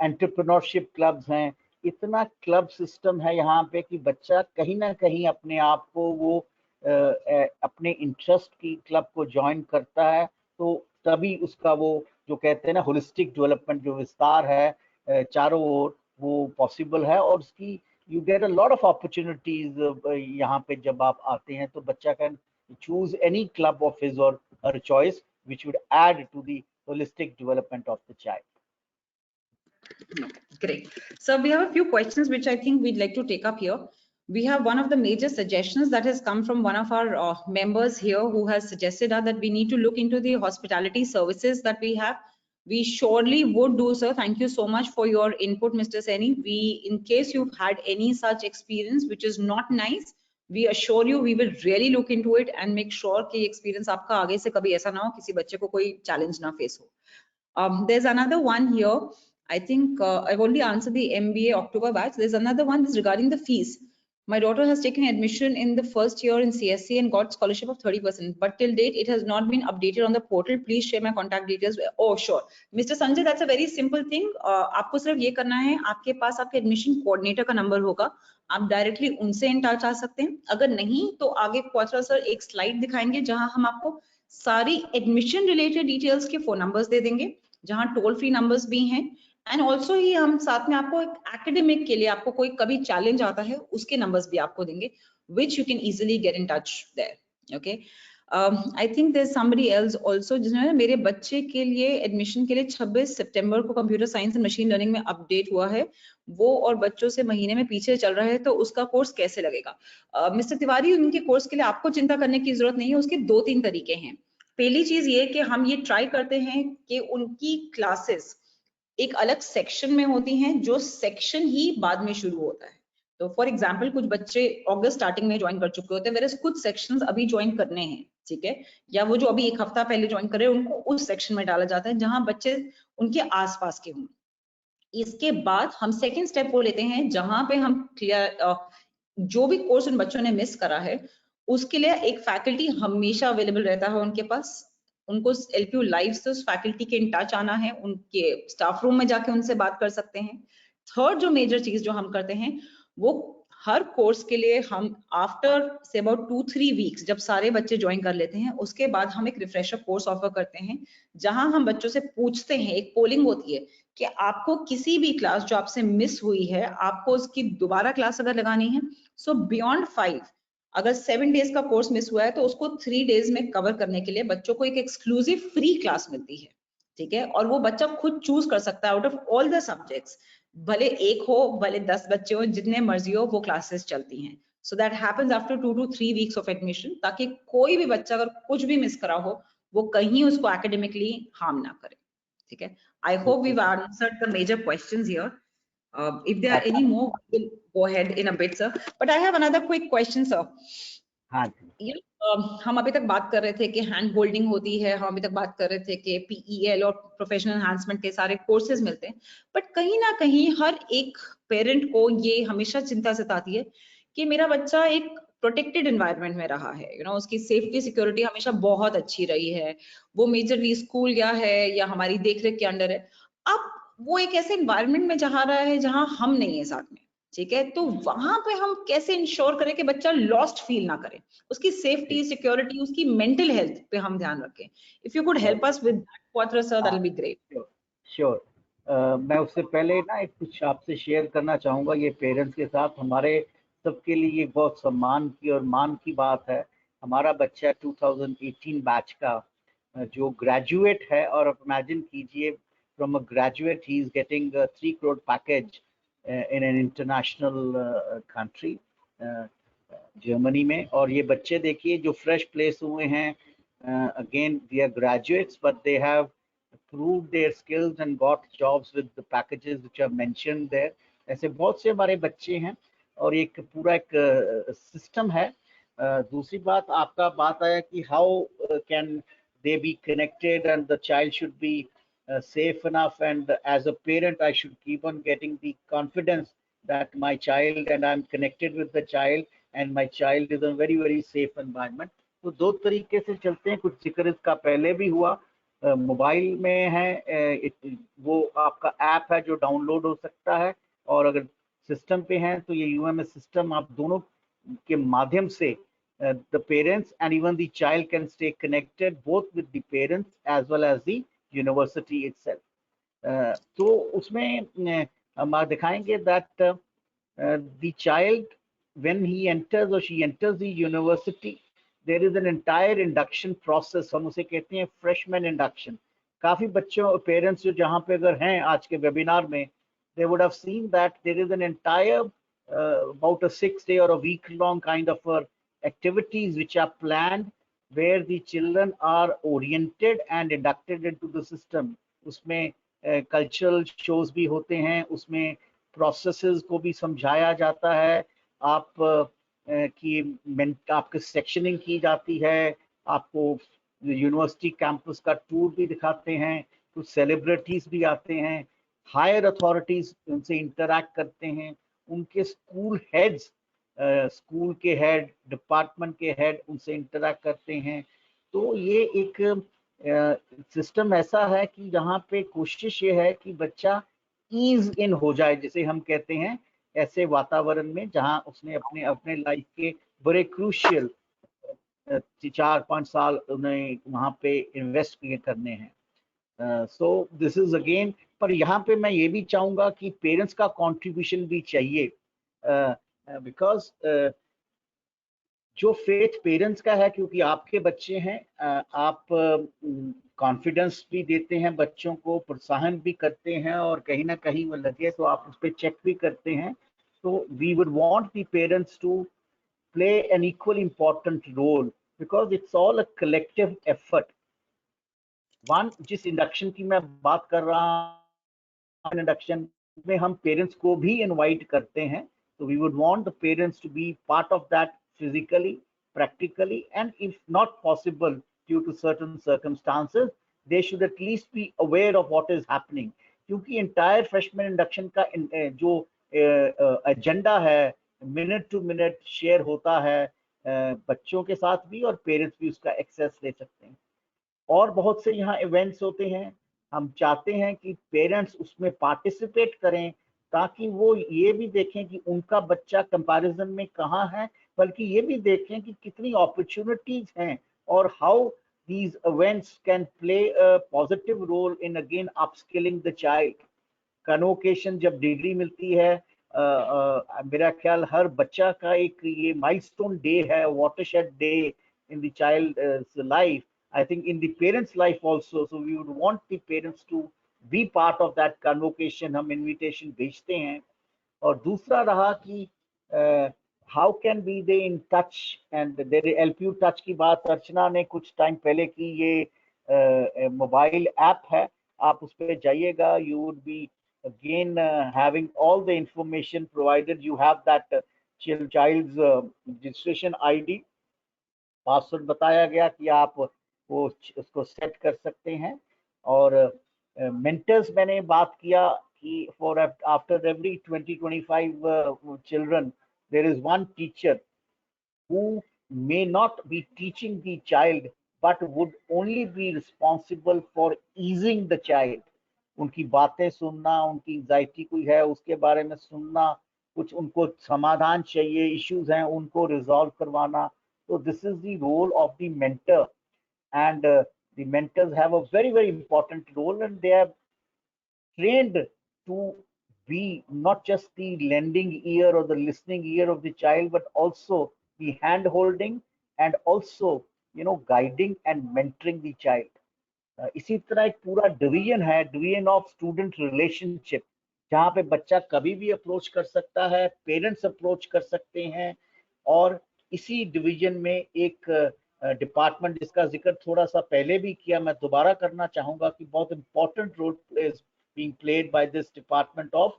एंटरप्रेन्योरशिप क्लब्स हैं। इतना क्लब सिस्टम है यहाँ पे कि बच्चा कहीं ना कहीं अपने आप को वो अपने इंटरेस्ट की क्लब को ज्वाइन करता है, तो तभी उसका वो जो कहते हैं ना होलिस्टिक डेवलपमेंट, जो विस्तार है चारों ओर, वो पॉसिबल है। और उसकी you get a lot of opportunities यहाँ पे जब आप आते हैं, तो बच्चा can choose any club of his or her choice which would add to the holistic development of the child. Great. So we have a few questions which I think we'd like to take up here. We have one of the major suggestions that has come from one of our members here who has suggested that we need to look into the hospitality services that we have. We surely would do so. Thank you so much for your input, Mr. Seni. In case you've had any such experience which is not nice, we assure you we will really look into it and make sure कि experience आपका आगे से कभी ऐसा ना हो, किसी बच्चे को कोई challenge ना face हो. There's another one here. I think I've already answered the MBA October batch. There's another one that's regarding the fees. My daughter has taken admission in the first year in CSC and got scholarship of 30%, but till date it has not been updated on the portal. Please share my contact details. Oh, sure. Mr. Sanjay, that's a very simple thing. आपको सिर्फ ये करना है, आपके पास आपके admission coordinator का number होगा, आप डायरेक्टली उनसे इन टच आ सकते हैं। अगर नहीं तो आगे क्वार्टर सर एक स्लाइड दिखाएंगे जहां हम आपको सारी एडमिशन रिलेटेड डिटेल्स के फोन नंबर्स दे देंगे, जहां टोल फ्री नंबर्स भी हैं, एंड ऑल्सो ही हम साथ में आपको एक एकेडमिक के लिए आपको कोई कभी चैलेंज आता है उसके नंबर्स भी आपको देंगे, which you can easily get in touch there. Okay, I think there somebody else also जिन्होंने मेरे बच्चे के लिए एडमिशन के लिए 26 सितंबर को computer science and machine learning में अपडेट हुआ है, वो और बच्चों से महीने में पीछे चल रहा है, तो उसका कोर्स कैसे लगेगा? मिस्टर तिवारी, उनके कोर्स के लिए आपको चिंता करने की जरूरत नहीं है, उसके 2-3 तरीके हैं। पहली चीज ये कि हम ये ट्राई करते हैं कि उनकी क्लासेस एक अलग सेक्शन में होती हैं, जो सेक्शन ही बाद में शुरू होता है। तो फॉर एग्जांपल कुछ बच्चे अगस्त स्टार्टिंग में ज्वाइन कर चुके होते हैं, वेयर कुछ सेक्शंस अभी ज्वाइन करने हैं, ठीक है, या वो जो अभी एक हफ्ता पहले ज्वाइन कर रहे हैं उनको उस सेक्शन में डाला जाता है जहां बच्चे उनके आसपास के हों। इसके बाद हम सेकेंड स्टेप वो लेते हैं जहां पे हम क्लियर जो भी कोर्स उन बच्चों ने मिस करा है उसके लिए एक फैकल्टी हमेशा अवेलेबल रहता है उनके पास, उनको LPU लाइव से उस फैकल्टी के इन टच आना है, उनके स्टाफ रूम में जाके उनसे बात कर सकते हैं। थर्ड जो मेजर चीज जो हम करते हैं वो हर कोर्स के लिए हम आफ्टर से अबाउट 2-3 वीक्स जब सारे बच्चे ज्वाइन कर लेते हैं उसके बाद हम एक रिफ्रेशर कोर्स ऑफर करते हैं, जहां हम बच्चों से पूछते हैं, एक पोलिंग होती है कि आपको किसी भी क्लास जो आपसे मिस हुई है आपको उसकी दोबारा क्लास अगर लगानी है, सो बियॉन्ड 5 अगर 7 डेज का कोर्स मिस हुआ है तो उसको 3 डेज में कवर करने के लिए बच्चों को एक एक्सक्लूसिव फ्री क्लास मिलती है, ठीक है, और वो बच्चा खुद चूज कर सकता है out of all the subjects, भले एक हो भले 10 बच्चे हो, जितने मर्जी हो वो क्लासेस चलती हैं। So that happens after 2 to 3 weeks of admission, ताकि कोई भी बच्चा अगर कुछ भी मिस करा हो वो कहीं उसको एकेडमिकली हार्म ना करे, ठीक है। I hope we have answered the major questions here. If there are any more, we'll go ahead in a bit, sir. But I have another quick question, sir. हाँ जी। हम अभी तक बात कर रहे थे कि हैंड होल्डिंग होती है, हम अभी तक बात कर रहे थे कि PEL और प्रोफेशनल एनहांसमेंट के सारे कोर्सेज मिलते हैं, बट कहीं ना कहीं हर एक पेरेंट को ये हमेशा चिंता सताती है कि मेरा बच्चा एक प्रोटेक्टेड एनवायरनमेंट में रहा है, उसकी सेफ्टी सिक्योरिटी हमेशा बहुत अच्छी रही है, वो मेजरली स्कूल या है या हमारी देखरेख के अंडर है, अब वो एक ऐसे एनवायरनमेंट में जहाँ रहा है जहाँ हम नहीं है साथ में, ठीक है, तो वहां पे हम कैसे इंश्योर करें कि बच्चा लॉस्ट फील ना करे, उसकी सेफ्टी सिक्योरिटी उसकी मेंटल हेल्थ पे हम ध्यान रखें। If you could help us with that quarter sir, that will be great. Sure. मैं उससे पहले ना एक कुछ आपसे शेयर करना चाहूँगा, ये पेरेंट्स के साथ हमारे सबके लिए बहुत सम्मान की और मान की बात है। हमारा बच्चा 2018 बैच का जो ग्रेजुएट है, और इमेजिन कीजिए from a graduate he is getting 3 crore package in an international country Germany में। और ये बच्चे देखिए जो फ्रेश प्लेस हुए हैं, again they are graduates but they have proved their skills and got jobs with the packages which are mentioned there। ऐसे बहुत से हमारे बच्चे हैं और एक पूरा एक सिस्टम है। दूसरी बात, आपका बात आया कि how can they be connected and the child should be safe enough, and as a parent I should keep on getting the confidence that my child and I'm connected with the child and my child is a very very safe environment। तो दो तरीके से चलते हैं, कुछ जिक्र इसका पहले भी हुआ। मोबाइल में है, वो आपका ऐप है जो डाउनलोड हो सकता है, और अगर सिस्टम पे हैं तो ये यूएमएस सिस्टम, आप दोनों के माध्यम से the parents and even the child can stay connected both with the parents as well as the university itself। तो उसमें हम दिखाएंगे that the child, when he enters or she enters the university, there is an entire induction process, हम उसे कहते हैं freshman induction। काफी बच्चों पेरेंट्स जो जहाँ पे अगर हैं आज के वेबिनार में, they would have seen that there is an entire about a 6 day or a week long kind of activities which are planned where the children are oriented and inducted into the system। उसमें cultural shows भी होते हैं, उसमें processes को भी समझाया जाता है, आप की आपकी सेक्शनिंग की जाती है, आपको यूनिवर्सिटी कैंपस का टूर भी दिखाते हैं, कुछ सेलिब्रिटीज भी आते हैं, हायर अथॉरिटीज उनसे इंटरैक्ट करते हैं, उनके स्कूल हेड्स, स्कूल के हेड, डिपार्टमेंट के हेड उनसे इंटरैक्ट करते हैं। तो ये एक सिस्टम ऐसा है कि जहाँ पे कोशिश ये है कि बच्चा ईज इन हो जाए, जिसे हम कहते हैं, ऐसे वातावरण में जहाँ उसने अपने अपने लाइफ के बड़े क्रूशियल 4-5 साल उन्हें वहाँ पे इन्वेस्ट करने हैं। सो दिस इज अगेन, पर यहाँ पे मैं ये भी चाहूंगा कि पेरेंट्स का कंट्रीब्यूशन भी चाहिए, बिकॉज जो फेथ पेरेंट्स का है, क्योंकि आपके बच्चे हैं, आप कॉन्फिडेंस भी देते हैं बच्चों को, प्रोत्साहन भी करते हैं, और कहीं ना कहीं वो लगे तो आप उस पर चेक भी करते हैं। तो we would want the parents to play an equal important role because it's all a collective effort। One, जिस इंडक्शन की मैं बात कर रहा हूँ, इंडक्शन में हम पेरेंट्स को भी इनवाइट करते हैं, तो we would want the parents to be part of that physically, practically, and if not possible due to certain circumstances, they should at least be aware of what is happening। क्योंकि entire freshman induction का जो agenda है, minute to minute share होता है, बच्चों के साथ भी, और पेरेंट्स भी उसका एक्सेस ले सकते हैं। और बहुत से यहाँ इवेंट्स होते हैं, हम चाहते हैं कि पेरेंट्स उसमें पार्टिसिपेट करें, ताकि वो ये भी देखें कि उनका बच्चा कंपैरिजन में कहाँ है, बल्कि ये भी देखें कि कितनी अपॉर्चुनिटीज हैं, और how these events can play a positive role in again upskilling the child। Convocation जब डिग्री मिलती है, मेरा ख्याल हर बच्चा का एक ये माइलस्टोन डे है, watershed day in the child's life, I think in the parents life also। So we would want the parents to be part of that convocation। हम invitation भेजते हैं। और दूसरा रहा कि how can be they in touch, and there LPU touch की बात अर्चना ने कुछ टाइम पहले की, ये मोबाइल ऐप है, आप उस पर जाइएगा, you would be again having all the information provided। you have that child's registration ID, password बताया गया कि आप वो उसको सेट कर सकते हैं। और मेंटर्स मैंने बात किया कि for after every 20-25 children there is one teacher who may not be teaching the child but would only be responsible for easing the child। उनकी बातें सुनना, उनकी एंजाइटी कोई है उसके बारे में सुनना, कुछ उनको समाधान चाहिए, इश्यूज हैं उनको रिजॉल्व करवाना। So this is the role of the mentor, and the mentors have a very very important role, and they are trained to be not just the lending ear or the listening ear of the child, but also the hand holding, and also guiding and mentoring the child। इसी तरह एक पूरा division है, division of student relationship, जहाँ पे बच्चा कभी भी अप्रोच कर सकता है, पेरेंट्स अप्रोच कर सकते हैं। और इसी डिवीजन में एक डिपार्टमेंट जिसका जिक्र थोड़ा सा पहले भी किया, मैं दोबारा करना चाहूंगा कि बहुत important role is being played by this department of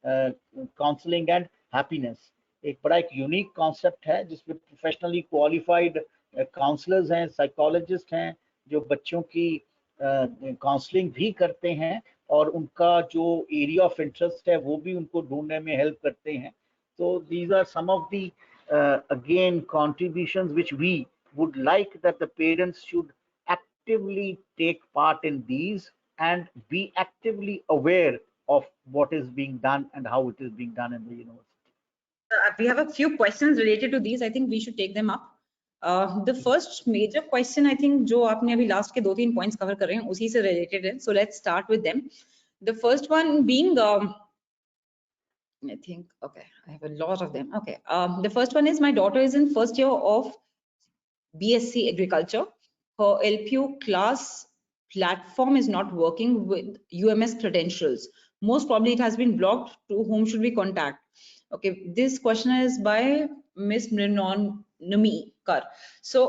counselling and happiness. एक बड़ा एक यूनिक कॉन्सेप्ट है जिसमें प्रोफेशनली क्वालिफाइड काउंसलर्स हैं, साइकोलॉजिस्ट हैं, जो बच्चों की काउंसलिंग भी करते हैं और उनका जो एरिया ऑफ इंटरेस्ट है वो भी उनको ढूंढने में हेल्प करते हैं। तो these are some of the again contributions which we would like that the parents should actively take part in these and be actively aware of what is being done and how it is being done in the university. We have a few questions related to these. I think we should take them up. The first major question I think जो आपने अभी last के 2-3 points cover कर रहे हैं उसी से related है. So let's start with them. The first one being I think, okay, I have a lot of them. Okay, the first one is my daughter is in first year of BSc Agriculture. Her LPU class platform is not working with UMS credentials. Most probably it has been blocked. To whom should we contact? Okay, this question is by Miss Mrinonami Kar. So,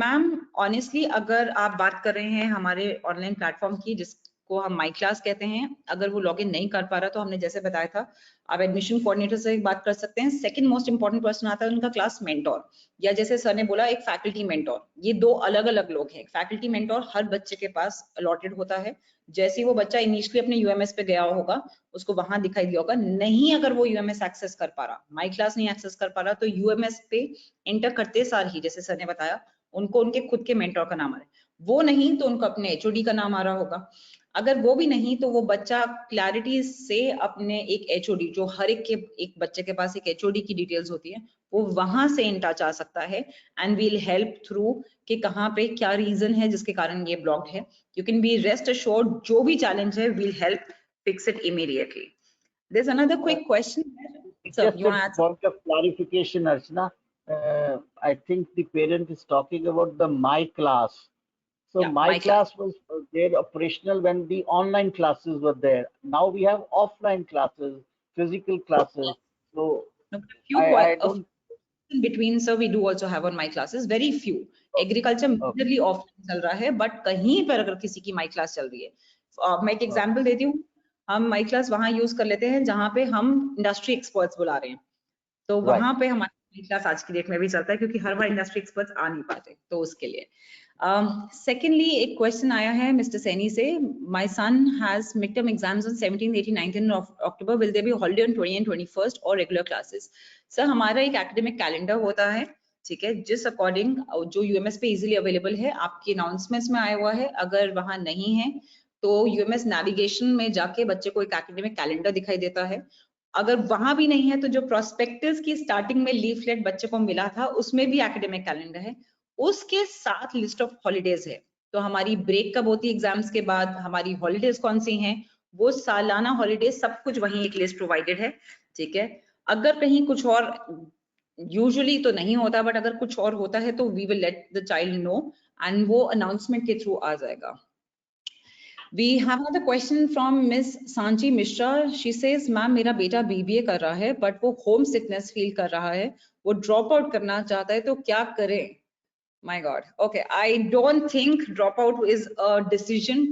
ma'am, honestly, अगर आप बात कर रहे हैं हमारे online platform की जिसको हम माई क्लास कहते हैं, अगर वो लॉगिन नहीं कर पा रहा तो हमने जैसे बताया था आप एडमिशन कोऑर्डिनेटर से बात कर सकते हैं। सेकंड मोस्ट इंपॉर्टेंट पर्सन आता है उनका क्लास मेंटोर, या जैसे सर ने बोला एक फैकल्टी मेंटोर। ये दो अलग अलग लोग हैं। फैकल्टी मेंटोर हर बच्चे के पास अलॉटेड होता है। जैसे ही वो बच्चा इनिशियली अपने यूएमएस पे गया होगा उसको वहां दिखाई दिया होगा। नहीं अगर वो यूएमएस एक्सेस कर पा रहा, माई क्लास नहीं एक्सेस कर पा रहा, तो यूएमएस पे एंटर करते सार ही जैसे सर ने बताया उनको उनके खुद के मेंटोर का नाम आ रहा है, वो नहीं तो उनको अपने एचओडी का नाम आ रहा होगा। अगर वो भी नहीं तो वो बच्चा क्लैरिटी से अपने एक एचओडी, जो हर एक बच्चे के पास एक एचओडी की डिटेल्स होती है, वो वहां से इन टच आ सकता है एंड वील हेल्प थ्रू कि कहाँ पे क्या रीजन है जिसके कारण ये ब्लॉक्ड है। You can be rest assured जो भी चैलेंज है we'll help fix it immediately. There's another quick question. Sir, Just you a want to add point of clarification, Archana. I think the parent is talking about the My Class. So Yeah, My My Class was there operational when the online classes were there. Now we have offline classes, physical classes. So No, but a few I don't. in between, sir, we do also have on my classes, very few. Agriculture majorly offline चल रहा है, but कहीं पर अगर किसी की my class चल रही है, मैं एक एग्जांपल देती हूँ। हम माई क्लास वहां यूज कर लेते हैं जहां पे हम इंडस्ट्री एक्सपर्ट्स बुला रहे हैं, तो वहां पे हमारी माई क्लास आज की डेट में भी चलता है क्योंकि हर बार इंडस्ट्री एक्सपर्ट्स आ नहीं पाते, तो उसके लिए। सेकेंडली एक क्वेश्चन आया है मिस्टर सैनी से, my son has mid term exams on 17, 18, 19 October, will there be holiday on 20 and 21st और रेगुलर क्लासेस? सर हमारा एक एकेडमिक कैलेंडर होता है, ठीक है, जिस अकॉर्डिंग जो यूएमएस पे इजीली अवेलेबल है, आपकी अनाउंसमेंट्स में आया हुआ है। अगर वहां नहीं है तो यूएमएस नेविगेशन में जाके बच्चे को एक एकेडमिक कैलेंडर दिखाई देता है। अगर वहां भी नहीं है तो जो प्रोस्पेक्टस की स्टार्टिंग में लीफलेट बच्चे को मिला था उसमें भी एकेडमिक कैलेंडर है, उसके साथ लिस्ट ऑफ हॉलीडेज है। तो हमारी ब्रेक कब होती है एग्जाम्स के बाद, हमारी हॉलीडेज कौन सी हैं, वो सालाना हॉलीडेज सब कुछ वहीं एक लिस्ट प्रोवाइडेड है, ठीक है। अगर कहीं कुछ और, यूजुअली तो नहीं होता, बट अगर कुछ और होता है तो we will let the child know and वो अनाउंसमेंट के थ्रू आ जाएगा। We have another question from Miss Sanchi Mishra. She says, ma'am मेरा बेटा BBA कर रहा है बट वो होम सिकनेस फील कर रहा है, वो ड्रॉप आउट करना चाहता है, तो क्या करें? My God. Okay, I don't think dropout is a decision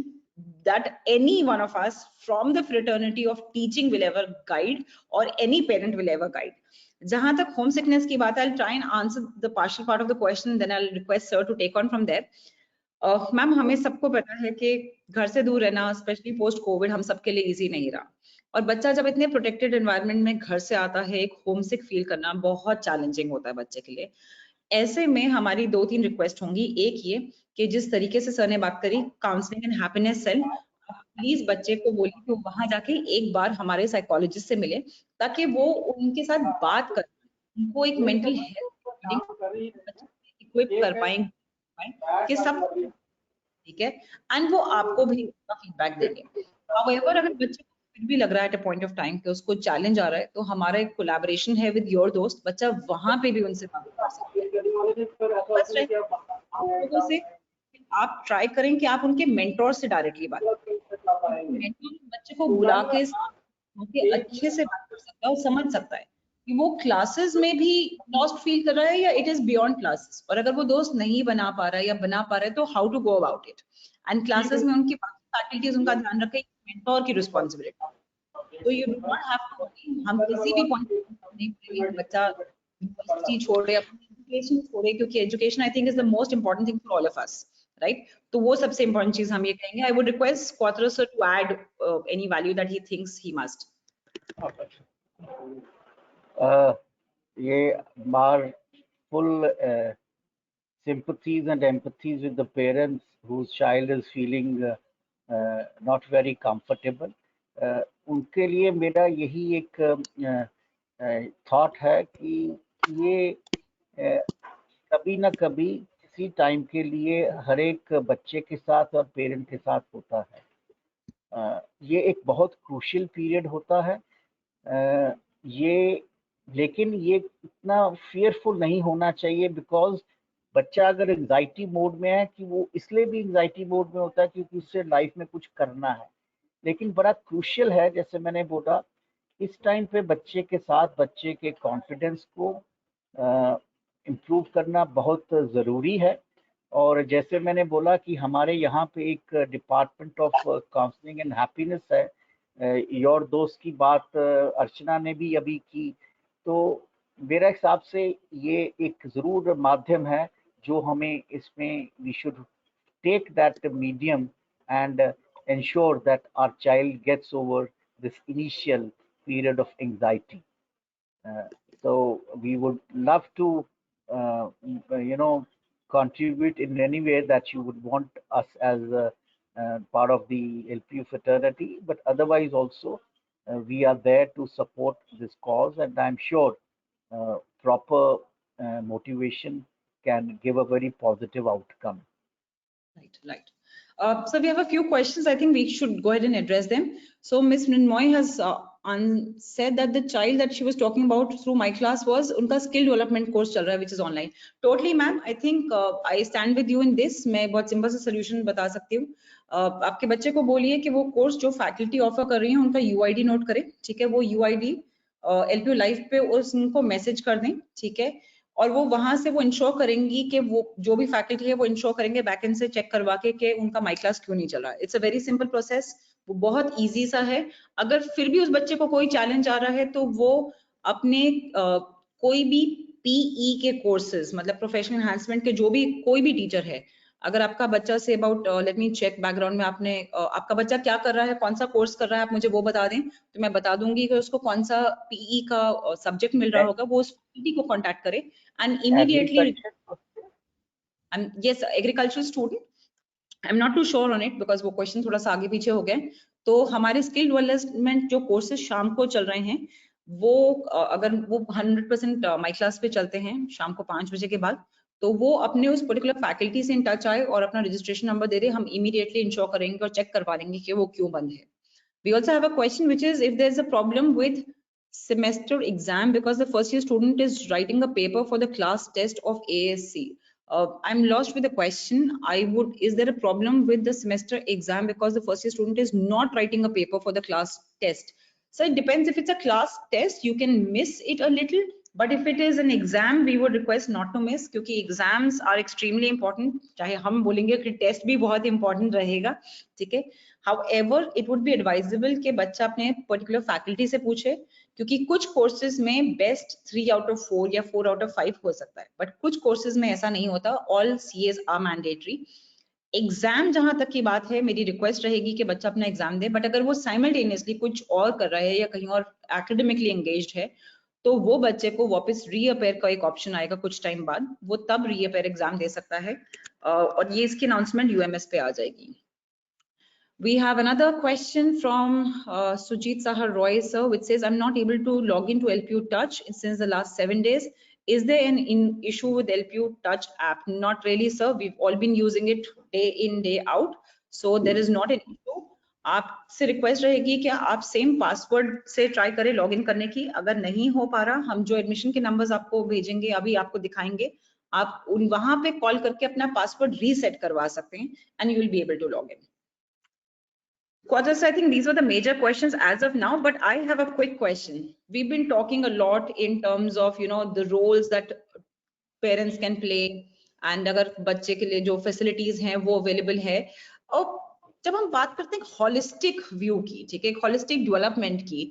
that any one of us from the fraternity of teaching will ever guide or any parent will ever guide. जहां तक home sickness की बात है, I'll try and answer the partial part of the question, then I'll request sir to take on from there. Ma'am हमें सबको पता है कि घर से दूर रहना, स्पेशली पोस्ट कोविड, हम सबके लिए इजी नहीं रहा, और बच्चा जब इतने प्रोटेक्टेड एनवायरनमेंट में घर से आता है, एक होमसिक फील करना बहुत चैलेंजिंग होता है बच्चे के लिए। ऐसे में हमारी 2-3 रिक्वेस्ट होंगी। एक ये कि जिस तरीके से सर ने बात करी counselling and happiness cell, please बच्चे को बोलिए कि वहां जाके एक बार हमारे साइकोलॉजिस्ट से मिले ताकि वो उनके साथ बात कर, उनको एक मेंटल हेल्थ इक्विप कर पाएंगे कि सब ठीक है, एंड वो आपको भी फीडबैक देंगे। हाउएवर अगर बच्चे को फिर भी लग रहा है at a point of time कि उसको चैलेंज आ रहा है, तो हमारा एक कोलैबोरेशन है विद योर दोस्त, बच्चा वहां पे भी उनसे बात कर सकता है। फर्स्ट है लोगों से आप ट्राई करें कि आप उनके मेंटोर से डायरेक्टली बात करें। मेंटोर बच्चे को बुला के अच्छे से बात कर सकता है और समझ सकता है कि वो क्लासेस में भी लॉस्ट फील कर रहा है या इट इज बियॉन्ड क्लासेस, और अगर वो दोस्त नहीं बना पा रहा है या बना पा रहा है तो how to go about it. And classes में उनकी फैकल्टीज उनका ध्यान रखें, मेंटोर की रिस्पॉन्सिबिलिटी। तो you do not have to worry, हम किसी भी पॉइंट नहीं बोलेंगे कि बच्चा यूनिवर्सिटी छोड़े, अपनी एजुकेशन छोड़े, क्योंकि education I think is the most important thing for all of us, right. तो वो सबसे इंपॉर्टेंट चीज हम ये कहेंगे। I would request Quadras sir to add any value that he thinks he must. ये our full sympathies and empathies with the parents whose child is feeling not very comfortable. उनके लिए मेरा यही एक थॉट है कि ये कभी ना कभी किसी टाइम के लिए हर एक बच्चे के साथ और पेरेंट के साथ होता है। ये एक बहुत क्रूशियल पीरियड होता है। ये लेकिन ये इतना फियरफुल नहीं होना चाहिए, बिकॉज बच्चा अगर एंजाइटी मोड में है, कि वो इसलिए भी एंजाइटी मोड में होता है क्योंकि उससे लाइफ में कुछ करना है। लेकिन बड़ा क्रूशियल है, जैसे मैंने बोला, इस टाइम पे बच्चे के साथ बच्चे के कॉन्फिडेंस को इम्प्रूव करना बहुत ज़रूरी है। और जैसे मैंने बोला कि हमारे यहाँ पे एक department of counselling and happiness है। योर दोस्त की बात अर्चना ने भी अभी की, तो मेरे हिसाब से ये एक ज़रूर माध्यम है जो हमें इसमें we should take that medium and ensure that our child gets over this initial period of anxiety. So we would love to, contribute in any way that you would want us as a part of the LPU fraternity, but otherwise also we are there to support this cause, and I'm sure proper motivation can give a very positive outcome. Right. So we have a few questions. I think we should go ahead and address them. So Ms. Nmoy has said that the child that she was talking about through my class was unka skill development course chal raha hai, which is online. Totally, ma'am. I think I stand with you in this. मैं बहुत simple सा solution बता सकती हूँ। आपके बच्चे को बोलिए कि वो कोर्स जो फैकल्टी ऑफर कर रही है उनका UID नोट करें, ठीक है। वो UID LPU लाइव पे उनको मैसेज कर दें, ठीक है। और वो वहां से वो इंश्योर करेंगी कि वो जो भी फैकल्टी है वो इंश्योर करेंगे बैकएंड से चेक करवा के कि उनका माई क्लास क्यों नहीं चल रहा है। It's a very simple process, वो बहुत इजी सा है। अगर फिर भी उस बच्चे को कोई चैलेंज आ रहा है तो वो अपने कोई भी PE के कोर्सेज, मतलब प्रोफेशनल एनहांसमेंट के जो भी कोई भी टीचर है, अगर आपका बच्चा से about let me check background में आपने आपका बच्चा क्या कर रहा है, कौन सा कोर्स कर रहा है, आप मुझे वो बता दें तो मैं बता दूंगी कि उसको कौन सा PE का सब्जेक्ट मिल रहा होगा, वो उस फैकल्टी को कांटेक्ट करे and immediately yes, agricultural student, I'm not too sure on it because वो क्वेश्चन थोड़ा सा आगे पीछे हो गए। तो हमारे स्किल डेवलपमेंट जो कोर्सेज शाम को चल रहे हैं वो अगर वो 100% माई क्लास पे चलते हैं शाम को 5 बजे के बाद, तो वो अपने उस पर्टिकुलर फैकल्टी से इन टच आए और अपना रजिस्ट्रेशन नंबर दे दे, हम इमीडिएटली इंश्योर करेंगे और चेक करवा देंगे कि वो क्यों बंद है। We also have a question which is, if there's a problem with semester exam because the first year student is writing a paper for the class test of ASC. I'm lost with the question. Is there a problem with the semester exam because the first year student is not writing a paper for the class test? So it depends. If it's a class test, you can miss it a little. But if it is an exam, we would request not to miss, क्योंकि exams are extremely important. चाहे हम बोलेंगे कि test भी बहुत important रहेगा, ठीक है। However, it would be advisable कि बच्चा अपने particular faculty से पूछे, क्योंकि कुछ courses में best 3 out of 4 या 4 out of 5 हो सकता है, but कुछ courses में ऐसा नहीं होता। All CAs are mandatory. Exam जहां तक की बात है, मेरी रिक्वेस्ट रहेगी कि बच्चा अपना एग्जाम दे, बट अगर वो साइमल्टेनियसली कुछ और कर रहा है या कहीं और एकेडमिकली एंगेज्ड है तो वो बच्चे को वापस रीअपेयर का एक ऑप्शन आएगा कुछ टाइम बाद, वो तब रीअपेयर एग्जाम दे सकता है और ये इसकी अनाउंसमेंट UMS पे आ जाएगी। We have another question from Sujit Sahar Roy sir, which says, I'm not able to log into LPU Touch since the last 7 days. Is there an issue with LPU Touch app? Not really sir, we've all been using it day in day out, so there is not an issue. आपसे request रहेगी कि आप same password से try करें login करने की। अगर नहीं हो पा रहा, हम जो एडमिशन के नंबर्स आपको भेजेंगे अभी आपको दिखाएंगे, आप वहां पे कॉल करके अपना पासवर्ड रीसेट करवा सकते हैं and you will be able to log in. Quadras, I think these were the major questions as of now, but I have a quick question. We've been talking a lot in terms of, you know, the roles that parents can play, and अगर बच्चे के लिए जो facilities हैं वो available है. और जब हम बात करते हैं holistic view की, ठीक है, holistic development की,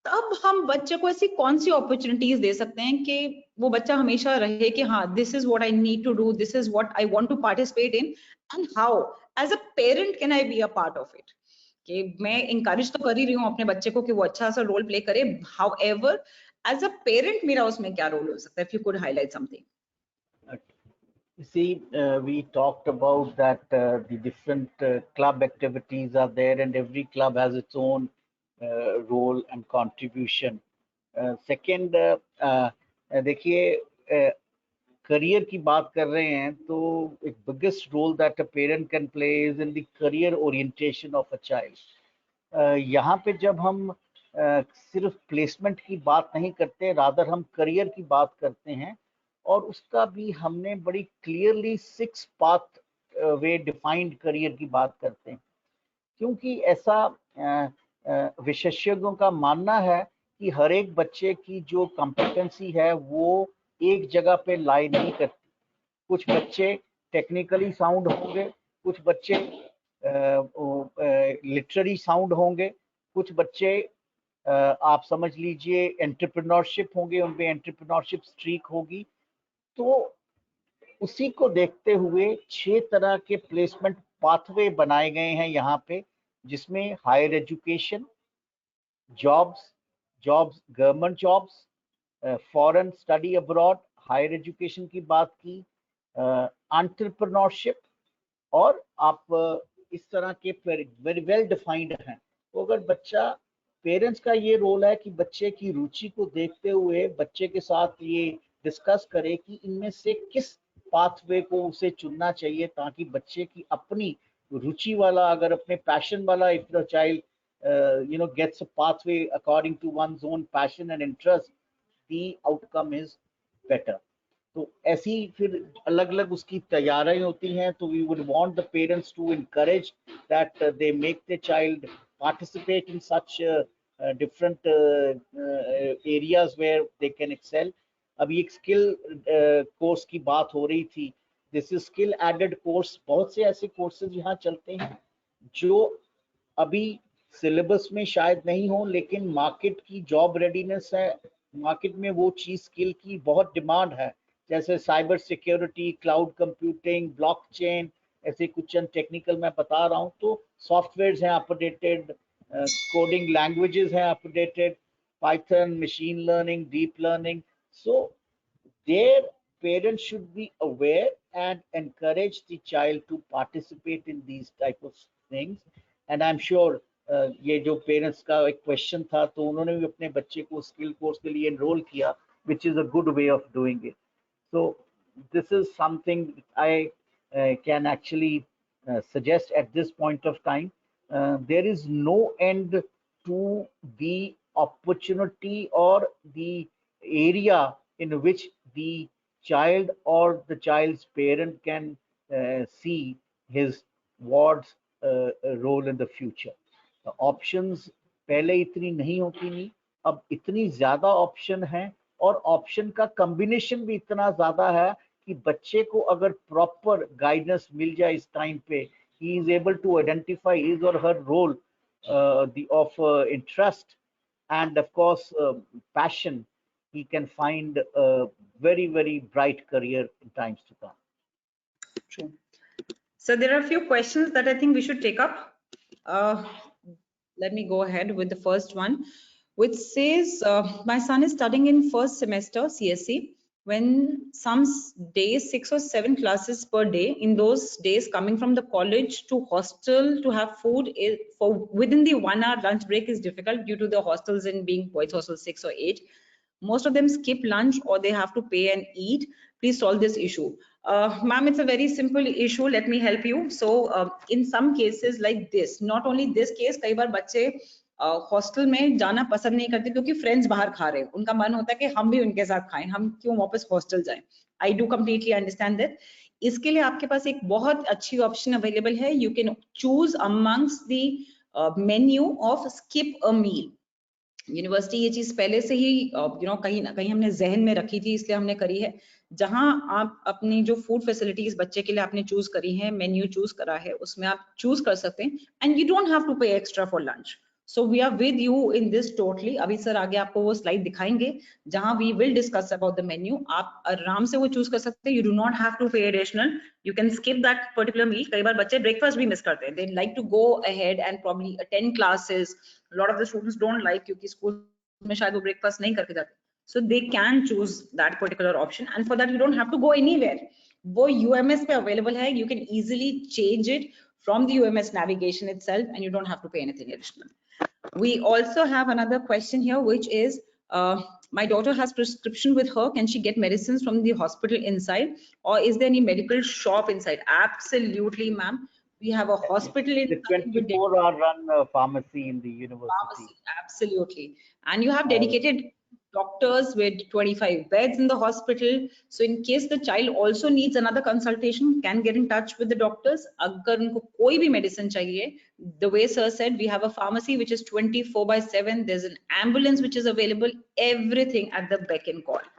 तब हम बच्चे को ऐसी कौन सी opportunities दे सकते हैं कि वो बच्चा हमेशा रहे कि हाँ, this is what I need to do, this is what I want to participate in, and how as a parent can I be a part of it. कि मैं encourage तो कर ही रही हूँ अपने बच्चे को कि वो अच्छा सा role play करे, however as a parent मेरा उसमें क्या role हो सकता है? If you could highlight something. You see, we talked about that the different club activities are there, and every club has its own role and contribution. Second, देखिए, career की बात कर रहे हैं तो एक biggest role that a parent can play is in the career orientation of a child. यहाँ पे जब हम सिर्फ प्लेसमेंट की बात नहीं करते, रादर हम करियर की बात करते हैं, और उसका भी हमने बड़ी क्लियरली 6 पाथ वे डिफाइंड करियर की बात करते हैं, क्योंकि ऐसा विशेषज्ञों का मानना है कि हर एक बच्चे की जो कॉम्पिटेंसी है वो एक जगह पे लाई नहीं करती. कुछ बच्चे टेक्निकली साउंड होंगे, कुछ बच्चे लिटरेरी साउंड होंगे, कुछ बच्चे आप समझ लीजिए एंटरप्रेन्योरशिप होंगे, उनमें एंटरप्रेन्योरशिप स्ट्रीक होगी. तो उसी को देखते हुए 6 तरह के प्लेसमेंट पाथवे बनाए गए हैं यहाँ पे, जिसमें higher education, jobs, government jobs, foreign study abroad, higher education की बात की, एंटरप्रेन्योरशिप, और आप इस तरह के वेरी वेल डिफाइंड हैं. तो अगर बच्चा, पेरेंट्स का ये रोल है कि बच्चे की रुचि को देखते हुए बच्चे के साथ ये डिस्कस करे कि इनमें से किस पाथवे को उसे चुनना चाहिए, ताकि बच्चे की अपनी रुचि वाला, अगर अपने पैशन वाला, if the child gets a pathway according to one's own passion and interest, the outcome is better. तो ऐसी फिर अलग अलग उसकी तैयारियां होती हैं. तो we would want the parents to encourage that they make the child participate in such different areas where they can excel. अभी एक स्किल कोर्स की बात हो रही थी. This is skill added course. बहुत से ऐसे कोर्सेज यहाँ चलते हैं जो अभी सिलेबस में शायद नहीं हो, लेकिन मार्केट की जॉब रेडीनेस है, मार्केट में वो चीज स्किल की बहुत डिमांड है, जैसे cyber security, cloud computing, blockchain, ऐसे कुछ टेक्निकल मैं बता रहा हूँ. तो सॉफ्टवेयर्स हैं अपडेटेड, कोडिंग लैंग्वेजेस हैं updated, Python, machine learning, deep learning. So their parents should be aware and encourage the child to participate in these type of things. And I'm sure ये जो parents का एक question था, तो उन्होंने भी अपने बच्चे को स्किल कोर्स के लिए एनरोल किया, which is a good way of doing it. So this is something I can actually suggest at this point of time. There is no end to the opportunity or the area in which the child or the child's parent can see his ward's role in the future. Options पहले इतनी नहीं होती थी, अब इतनी ज्यादा option हैं, और ऑप्शन का कॉम्बिनेशन भी इतना ज्यादा है कि बच्चे को अगर प्रॉपर गाइडेंस मिल जाए इस टाइम पे, he is able to identify his or her role of interest and of course passion. He can find a very very bright career in times to come. True. So there are a few questions that I think we should take up. Let me go ahead with the first one, which says, my son is studying in first semester CSE. When some days 6 or 7 classes per day, in those days coming from the college to hostel to have food for within the 1 hour lunch break is difficult due to the hostels in being boys hostel 6 or 8. Most of them skip lunch or they have to pay and eat. Please solve this issue. Ma'am, it's a very simple issue. Let me help you. So in some cases like this, not only this case, कई बार बच्चे hostel में जाना पसंद नहीं करते क्योंकि friends बाहर खा रहे हैं, उनका मन होता है कि हम भी उनके साथ खाएं, हम क्यों वापस हॉस्टल जाएं. I do completely understand that. इसके लिए आपके पास एक बहुत अच्छी ऑप्शन अवेलेबल है. You can choose amongst the menu of skip a meal. University ये चीज पहले से ही कहीं ना कहीं हमने जहन में रखी थी, इसलिए हमने करी है. जहां आप अपनी जो फूड फैसिलिटीज बच्चे के लिए आपने चूज करी है, मेन्यू चूज करा है, उसमें आप चूज कर सकते हैं and you don't have to pay extra for lunch. So we are with you in this totally. अभी सर आगे आपको वो स्लाइड दिखाएंगे जहां we will discuss about the menu. आप आराम से वो चूज कर सकते हैं. You do not have to pay additional. You can skip that particular meal. कई बार बच्चे ब्रेकफास्ट भी मिस करते हैं. They like to go ahead and probably attend classes. Lot of the students don't like, क्योंकि स्कूल में शायद वो ब्रेकफास्ट नहीं करके जाते. So they can choose that particular option, and for that you don't have to go anywhere. वो UMS पे available है. You can easily change it from the UMS navigation itself, and you don't have to pay anything additional. We also have another question here, which is my daughter has prescription with her. Can she get medicines from the hospital inside, or is there any medical shop inside? Absolutely, ma'am. We have a hospital The 24-hour run pharmacy in the university. Pharmacy, absolutely. And you have dedicated doctors with 25 beds in the hospital. So in case the child also needs another consultation, can get in touch with the doctors. अगर उनको कोई भी medicine चाहिए, the way sir said, we have a pharmacy which is 24/7. There's an ambulance which is available. Everything at the beck and call.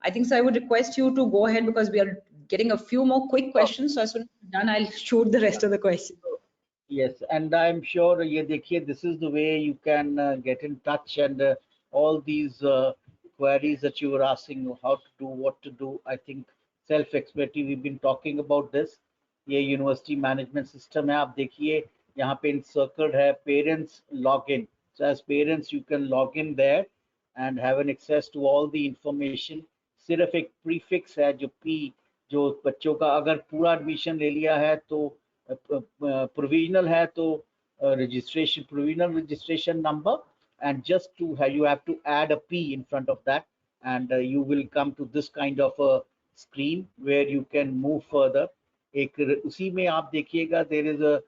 I think so I would request you to go ahead because we are getting a few more quick questions. So as soon as we're done, I'll shoot the rest of the questions. Yes, and I'm sure ये देखिए, this is the way you can get in touch, and all these queries that you were asking, how to do, what to do. I think self-explanatory. We've been talking about this. ये university management system है. आप देखिए यहाँ पे encircled है parents login. So as parents you can log in there and have an access to all the information. सिर्फ एक prefix है जो P, जो बच्चों का अगर पूरा एडमिशन ले लिया है तो provisional है तो registration, provisional registration number, and just to have, you have to add a P in front of that, and you will come to this kind of a screen where you can move further. एक उसी में आप देखिएगा there is a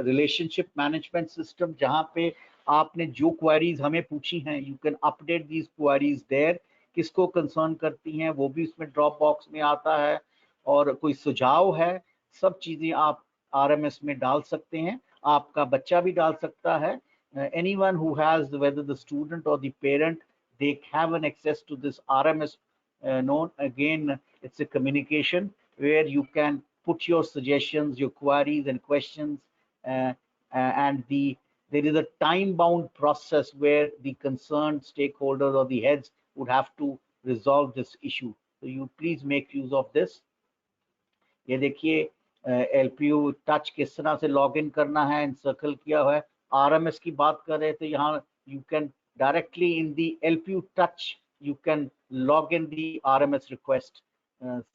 relationship management system जहाँ पे आपने जो queries हमें पूछी हैं, you can update these queries there. किसको कंसर्न करती हैं वो भी उसमें ड्रॉप बॉक्स में आता है, और कोई सुझाव है, सब चीजें आप RMS में डाल सकते हैं. आपका बच्चा भी डाल सकता है. Anyone who has, whether the student or the parent, they have an access to this RMS known. Again, it's a communication where you can put your suggestions, your queries and questions, and there is a time-bound process where the concerned stakeholders or the heads would have to resolve this issue. So you please make use of this. ये देखिए LPU touch किस तरह से login करना है, encircle किया हुआ है. RMS की बात कर रहे थे, यहाँ you can directly in the LPU touch you can log in the RMS request.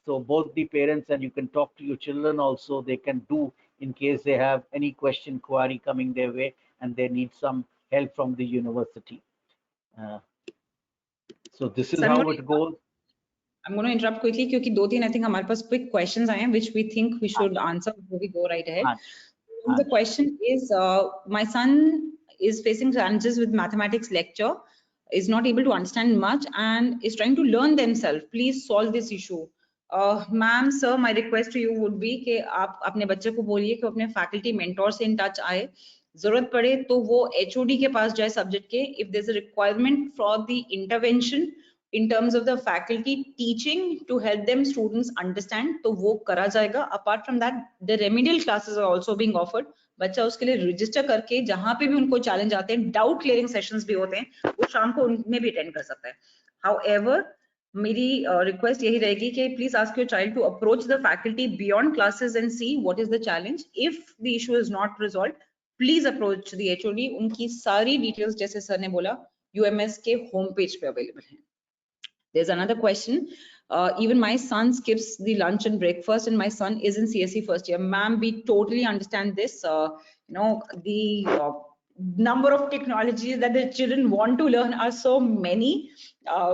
So both the parents and you can talk to your children also. They can do in case they have any question, query coming their way and they need some help from the university. So this is how it goes. I'm going to interrupt quickly क्योंकि 2-3 I think हमारे पास quick questions आए हैं which we think we should answer before we go right ahead. The question is, my son is facing challenges with mathematics lecture, is not able to understand much and is trying to learn themselves. Please solve this issue. Ma'am, sir, my request to you would be कि आप अपने बच्चे को बोलिए कि अपने faculty mentor से in touch आए. जरूरत पड़े तो वो HOD के पास जाए subject के. If there's a requirement for the intervention in terms of the faculty teaching to help them students understand, तो वो करा जाएगा. Apart from that, the remedial classes are also being offered. बच्चा उसके लिए register करके जहाँ पे भी उनको challenge आते हैं, doubt clearing sessions भी होते हैं, वो शाम को उनमें भी attend कर सकता है. However, मेरी request यही रहेगी कि please ask your child to approach the faculty beyond classes and see what is the challenge. If the issue is not resolved, please approach the HOD. उनकी सारी details जैसे सर ने बोला UMS के home page पे available हैं. There's another question. Even my son skips the lunch and breakfast and my son is in CSE first year. Ma'am, we totally understand this. The number of technologies that the children want to learn are so many.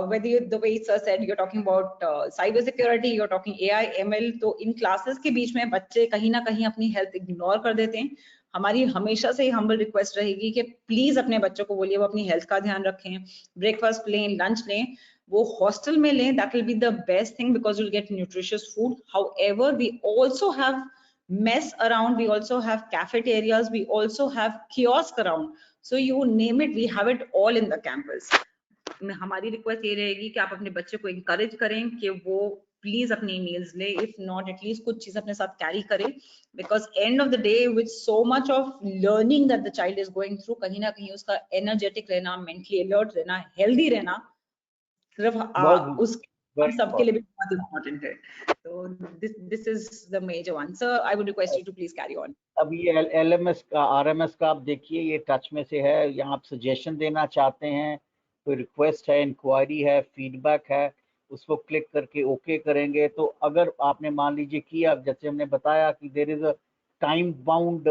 Whether you, the way sir said, you're talking about cyber security, you're talking AI, ML, तो इन classes के बीच में बच्चे कहीं ना कहीं अपनी health ignore कर देते हैं. हमारी हमेशा से humble request रहेगी कि please अपने बच्चों को बोलिए वो अपनी health का ध्यान रखें, breakfast लें, lunch लें. वो हॉस्टल में लें, that will be the best thing because you'll get nutritious food. However, we also have mess around, we also have cafeterias, we also have kiosk around, so you name it, we have it all in the campus. हमारी request ये रहेगी कि आप अपने बच्चे को encourage करें कि वो प्लीज अपनी emails ले, if not at least कुछ चीज अपने साथ carry करें, because end of the day with so much of learning that the child is going through, कहीं ना कहीं उसका energetic रहना, mentally alert रहना, healthy रहना सिर्फ उसके सबके लिए भी बहुत इम्पोर्टेंट है. So this is the major one. Sir, I would request you to please carry on. अब ये LMS का RMS का आप देखिए, ये टच में से है. यहाँ आप सजेशन देना चाहते हैं, कोई रिक्वेस्ट है, इंक्वायरी है, फीडबैक है, उसको क्लिक करके ओके करेंगे. तो अगर आपने मान लीजिए किया, जैसे हमने बताया कि there is a time bound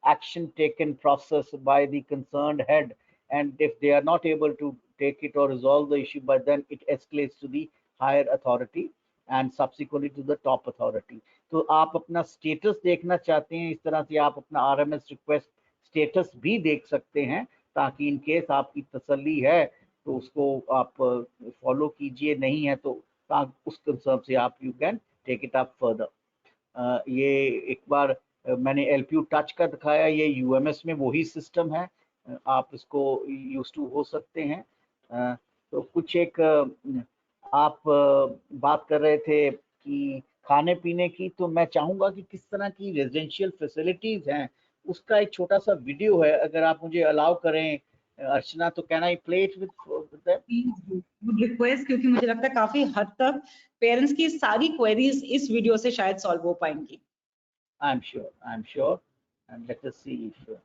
action taken process by the concerned head, and if they are not able to take it or resolve the issue, but then it escalates to the higher authority and subsequently to the top authority. तो आप अपना status देखना चाहते हैं, इस तरह से आप अपना RMS रिक्वेस्ट स्टेटस भी देख सकते हैं, ताकि इन केस आपकी तसल्ली है तो उसको आप फॉलो कीजिए, नहीं है तो उस कंसर्न से आप you can take it up further. ये एक बार मैंने LPU टच का दिखाया, ये UMS में वही सिस्टम है, आप इसको यूज टू हो सकते हैं. तो कुछ एक आप बात कर रहे थे कि खाने पीने की, तो मैं चाहूंगा कि किस तरह की रेजिडेंशियल फैसिलिटीज हैं उसका एक छोटा सा वीडियो है, अगर आप मुझे अलाउ करें अर्चना, तो can I play it with request, क्योंकि मुझे लगता है काफी हद तक पेरेंट्स की सारी क्वेरीज इस वीडियो से शायद सॉल्व हो पाएंगी. I am sure and let us see if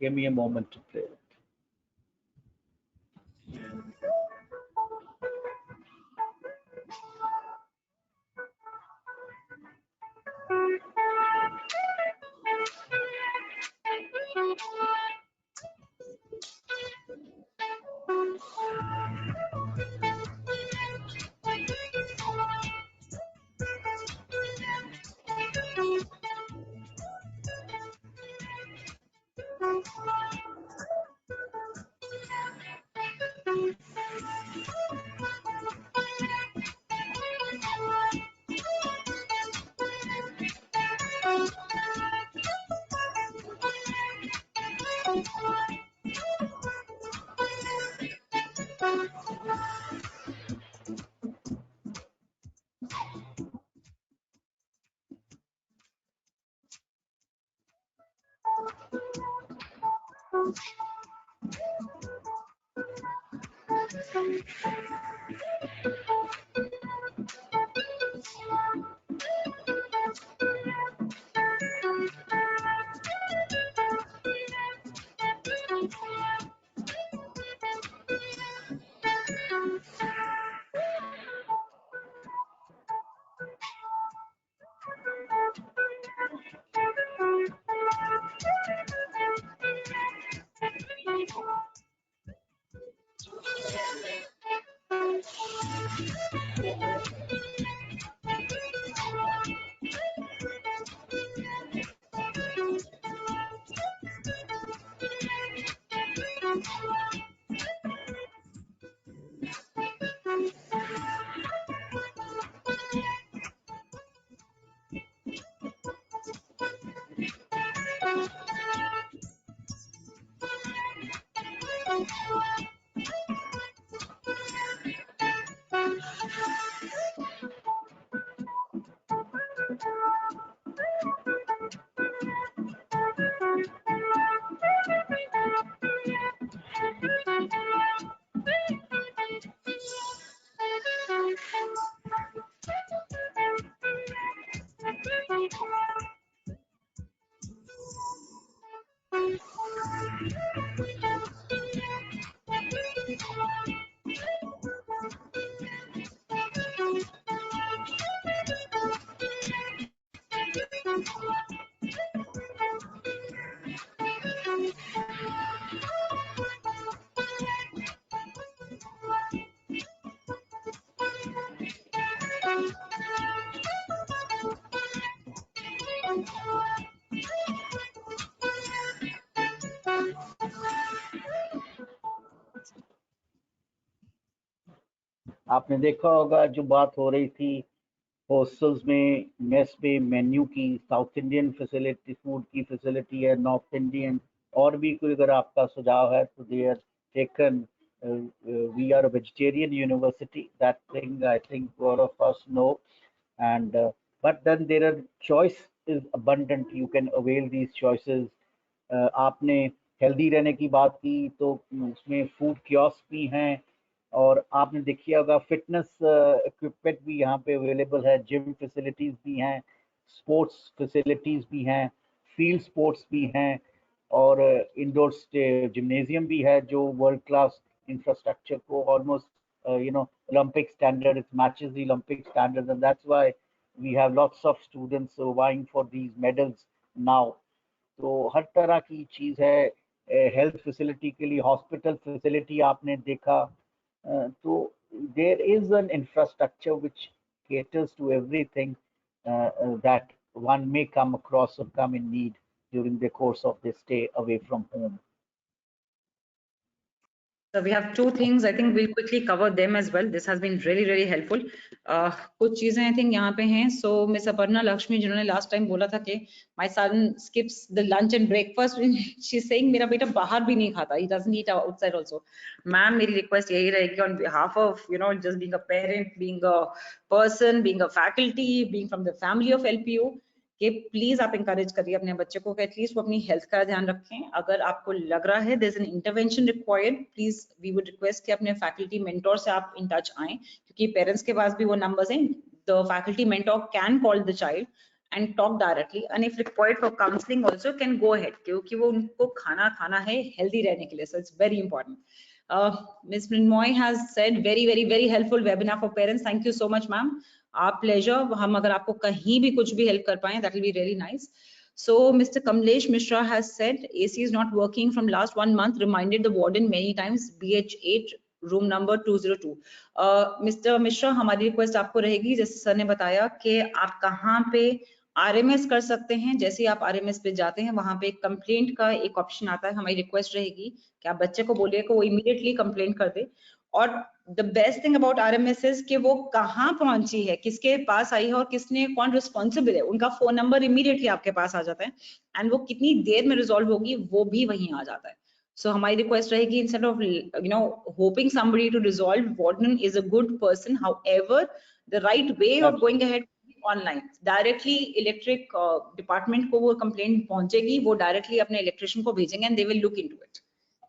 give me a moment to play. आपने देखा होगा जो बात हो रही थी हॉस्टल्स में मेस में मेन्यू की, साउथ इंडियन फैसिलिटी फूड की फैसिलिटी है, नॉर्थ इंडियन, और भी कोई अगर आपका सुझाव है तो they are taken. We are a vegetarian university, that thing I think all of us know. And but then there are choice is abundant, you can avail these choices. आपने healthy रहने की बात की तो उसमें फूड कियोस्क भी हैं, और आपने देखिए होगा फिटनेस इक्विपमेंट भी यहाँ पे अवेलेबल है, जिम फैसिलिटीज भी हैं, स्पोर्ट्स फैसिलिटीज भी हैं, फील्ड स्पोर्ट्स भी हैं, और इंडोर जिम्नेजियम भी है जो वर्ल्ड क्लास इंफ्रास्ट्रक्चर को almost Olympic standard, it matches the Olympic standards, and that's why we have lots of students vying for these medals now. तो हर तरह की चीज है, हेल्थ फैसिलिटी के लिए हॉस्पिटल फैसिलिटी आपने देखा, तो there is an infrastructure which caters to everything that one may come across or come in need during the course of their stay away from home. So we have two things. I think we'll quickly cover them as well. This has been really helpful. कुछ चीजें I think यहाँ पे हैं. So Miss Aparna Lakshmi जिन्होंने last time बोला था कि my son skips the lunch and breakfast. She's saying मेरा बेटा बाहर भी नहीं खाता. He doesn't eat outside also. Ma'am, मेरी request यही रहेगी on behalf of just being a parent, being a person, being a faculty, being from the family of LPU. कि प्लीज आप इंकरेज करिए अपने बच्चे को कि एटलीस्ट वो अपनी हेल्थ का ध्यान रखें. अगर आपको लग रहा है there is an intervention required, please we would request कि अपने फैकल्टी मेंटोर से आप इन टच आएं, क्योंकि पेरेंट्स के पास भी वो नंबर्स हैं. The faculty mentor can call the child and talk directly, and if required for counseling also can go ahead, क्योंकि वो उनको खाना है healthy रहने के लिए. So it's very important. Ms. Mrinmoy has said very helpful webinar for parents. Thank you so much, ma'am. Our pleasure. हम अगर आपको कहीं भी कुछ भी help कर पाएं, that will be really nice. So Mr. Kamlesh Mishra has said AC is not working from last 1 month. Reminded the warden many times. BH8 room number 202. Mister Mishra, हमारी रिक्वेस्ट आपको रहेगी, जैसे सर ने बताया कि आप कहाँ पे RMS कर सकते हैं. जैसे ही आप RMS पे जाते हैं वहां पे कंप्लेंट का एक ऑप्शन आता है. हमारी रिक्वेस्ट रहेगी कि आप बच्चे को बोलिए कि वो इमीडिएटली कंप्लेंट कर दे. और the best thing about RMS is कि वो कहाँ पहुंची है, किसके पास आई है और किसने कौन रिस्पॉन्सिबल है, उनका फोन नंबर इमीडिएटली आपके पास आ जाता है, एंड वो कितनी देर में रिजॉल्व होगी वो भी वहीं आ जाता है. So हमारी रिक्वेस्ट रहेगी, instead of hoping somebody to resolve, warden is a good person. However, the right way of going ahead online, directly electric department को वो complaint पहुंचेगी, वो directly अपने electrician को भेजेंगे and they will look into it.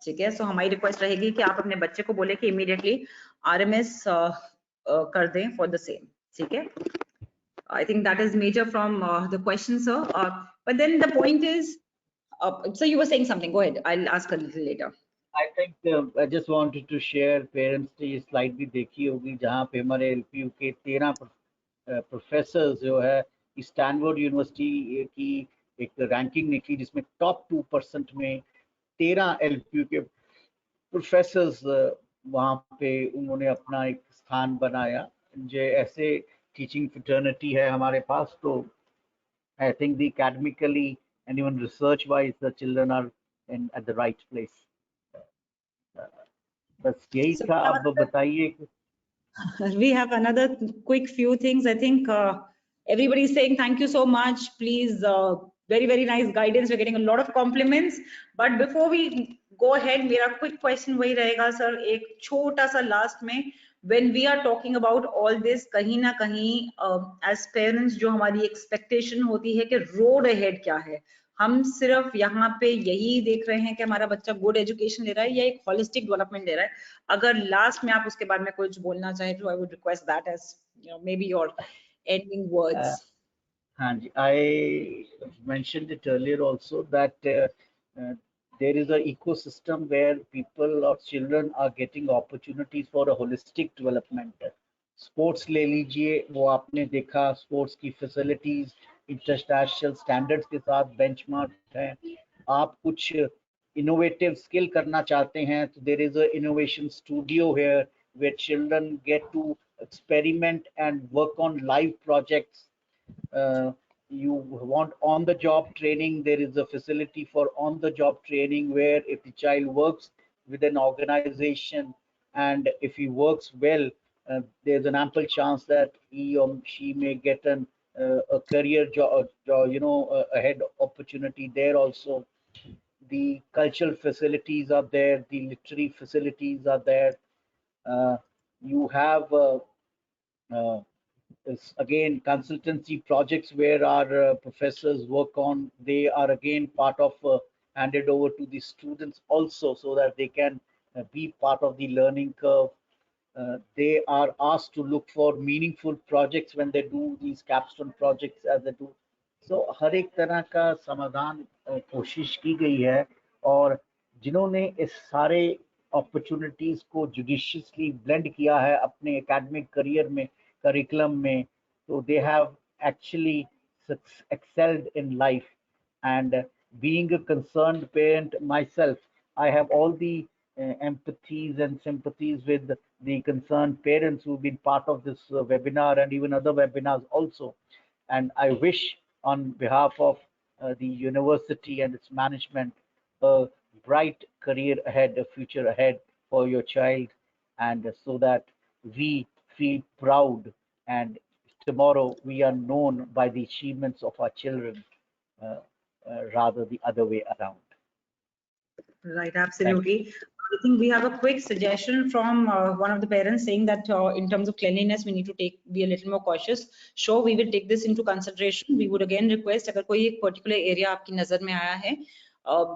ठीक है. So हमारी रिक्वेस्ट रहेगी कि आप अपने बच्चे को बोले कि immediately RMS कर दें for the same. ठीक है. I think that is major from the question, sir. But then the point is, so you were saying something. Go ahead. I'll ask a little later. I think I just wanted to share, parents ने ये slide भी देखी होगी जहाँ पे हमारे LPU के 13 professor जो है स्टैनफोर्ड यूनिवर्सिटी की एक रैंकिंग निकली जिसमें टॉप 2% में 13 LPU के प्रोफेसर वहाँ पे उन्होंने अपना एक स्थान बनाया. जो ऐसे टीचिंग फ्रेटर्निटी है हमारे पास, तो I think the academically and even research wise the children are at the right place. बस यही था. अब बताइए. We have another quick few things. I think everybody is saying thank you so much. Please, very nice guidance. We're getting a lot of compliments. But before we go ahead, मेरा quick question वही रहेगा sir, एक छोटा सा last में, when we are talking about all this, कहीं ना कहीं as parents जो हमारी expectation होती है कि road ahead क्या है, हम सिर्फ यहाँ पे यही देख रहे हैं कि हमारा बच्चा गुड एजुकेशन ले रहा है या एक होलिस्टिक डेवलपमेंट ले रहा है. अगर लास्ट में आप उसके बारे में कुछ बोलना चाहें तो I would request that as may be your ending words. हाँ जी, I mentioned it earlier also that there is an ecosystem where people or children are getting opportunities for a holistic development. Sports ले लीजिए, वो आपने देखा sports की facilities international standards के साथ बेंचमार्क हैं. आप कुछ इनोवेटिव स्किल करना चाहते हैं तो there is a innovation studio here where children get to experiment and work on live projects. You want on the job training, there is a facility for on the job training where if the child works with an organization and if he works well, there's an ample chance that he or she may get a career job, ahead opportunity there also. The cultural facilities are there, the literary facilities are there. You have again consultancy projects where our professors work on. They are again part of handed over to the students also, so that they can be part of the learning curve. They are asked to look for meaningful projects when they do these capstone projects as they do. So हर एक तरह का समाधान कोशिश की गई है, और जिन्होंने इस सारे अपॉर्चुनिटीज को जुडिशियसली ब्लेंड किया है अपने एकेडमिक करियर में, करिकुलम में, तो they have actually excelled in life. And being a concerned parent myself, I have all the empathies and sympathies with the concerned parents who've been part of this webinar and even other webinars also. And I wish on behalf of the university and its management a bright career ahead, a future ahead for your child, and so that we feel proud and tomorrow we are known by the achievements of our children, uh, rather the other way around. Right, absolutely. I think we have a quick suggestion from one of the parents saying that in terms of cleanliness, we need to be a little more cautious. Sure, we will take this into consideration. We would again request, अगर कोई एक particular area आपकी नजर में आया है,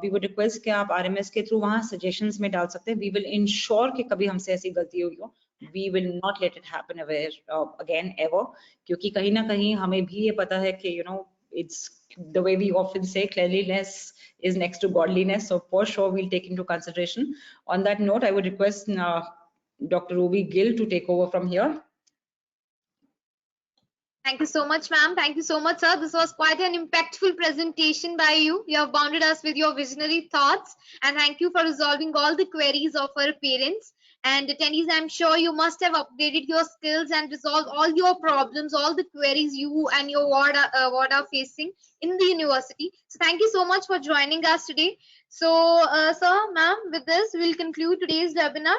we would request कि आप RMS के through वहाँ suggestions में डाल सकते हैं. We will ensure कि कभी हमसे ऐसी गलती हुई हो. We will not let it happen again ever. क्योंकि कहीं ना कहीं हमें भी ये पता है कि it's the way we often say cleanliness is next to godliness, so for sure we'll take into consideration. On that note, I would request Dr. Ruby Gill to take over from here. Thank you so much, ma'am. Thank you so much, sir. This was quite an impactful presentation by you. You have bounded us with your visionary thoughts, and thank you for resolving all the queries of our parents. And attendees, I'm sure you must have upgraded your skills and resolved all your problems, all the queries you and your ward are facing in the university. So thank you so much for joining us today. So, sir, ma'am, with this, we'll conclude today's webinar.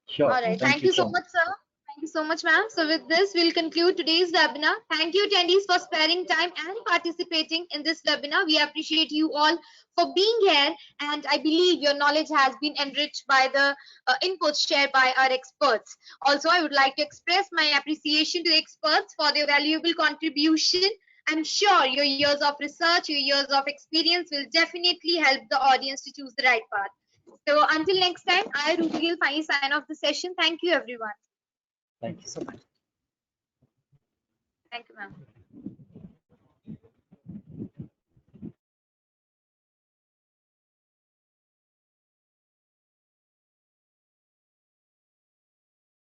Sure. All right. Thank you so much, sir. Thank you so much, ma'am. So with this, we'll conclude today's webinar. Thank you, attendees, for sparing time and participating in this webinar. We appreciate you all for being here, and I believe your knowledge has been enriched by the inputs shared by our experts. Also, I would like to express my appreciation to the experts for their valuable contribution. I'm sure your years of research, your years of experience will definitely help the audience to choose the right path. So until next time, I, Ruby Gill, finally sign off the session. Thank you, everyone. Thank you so much. Thank you, ma'am.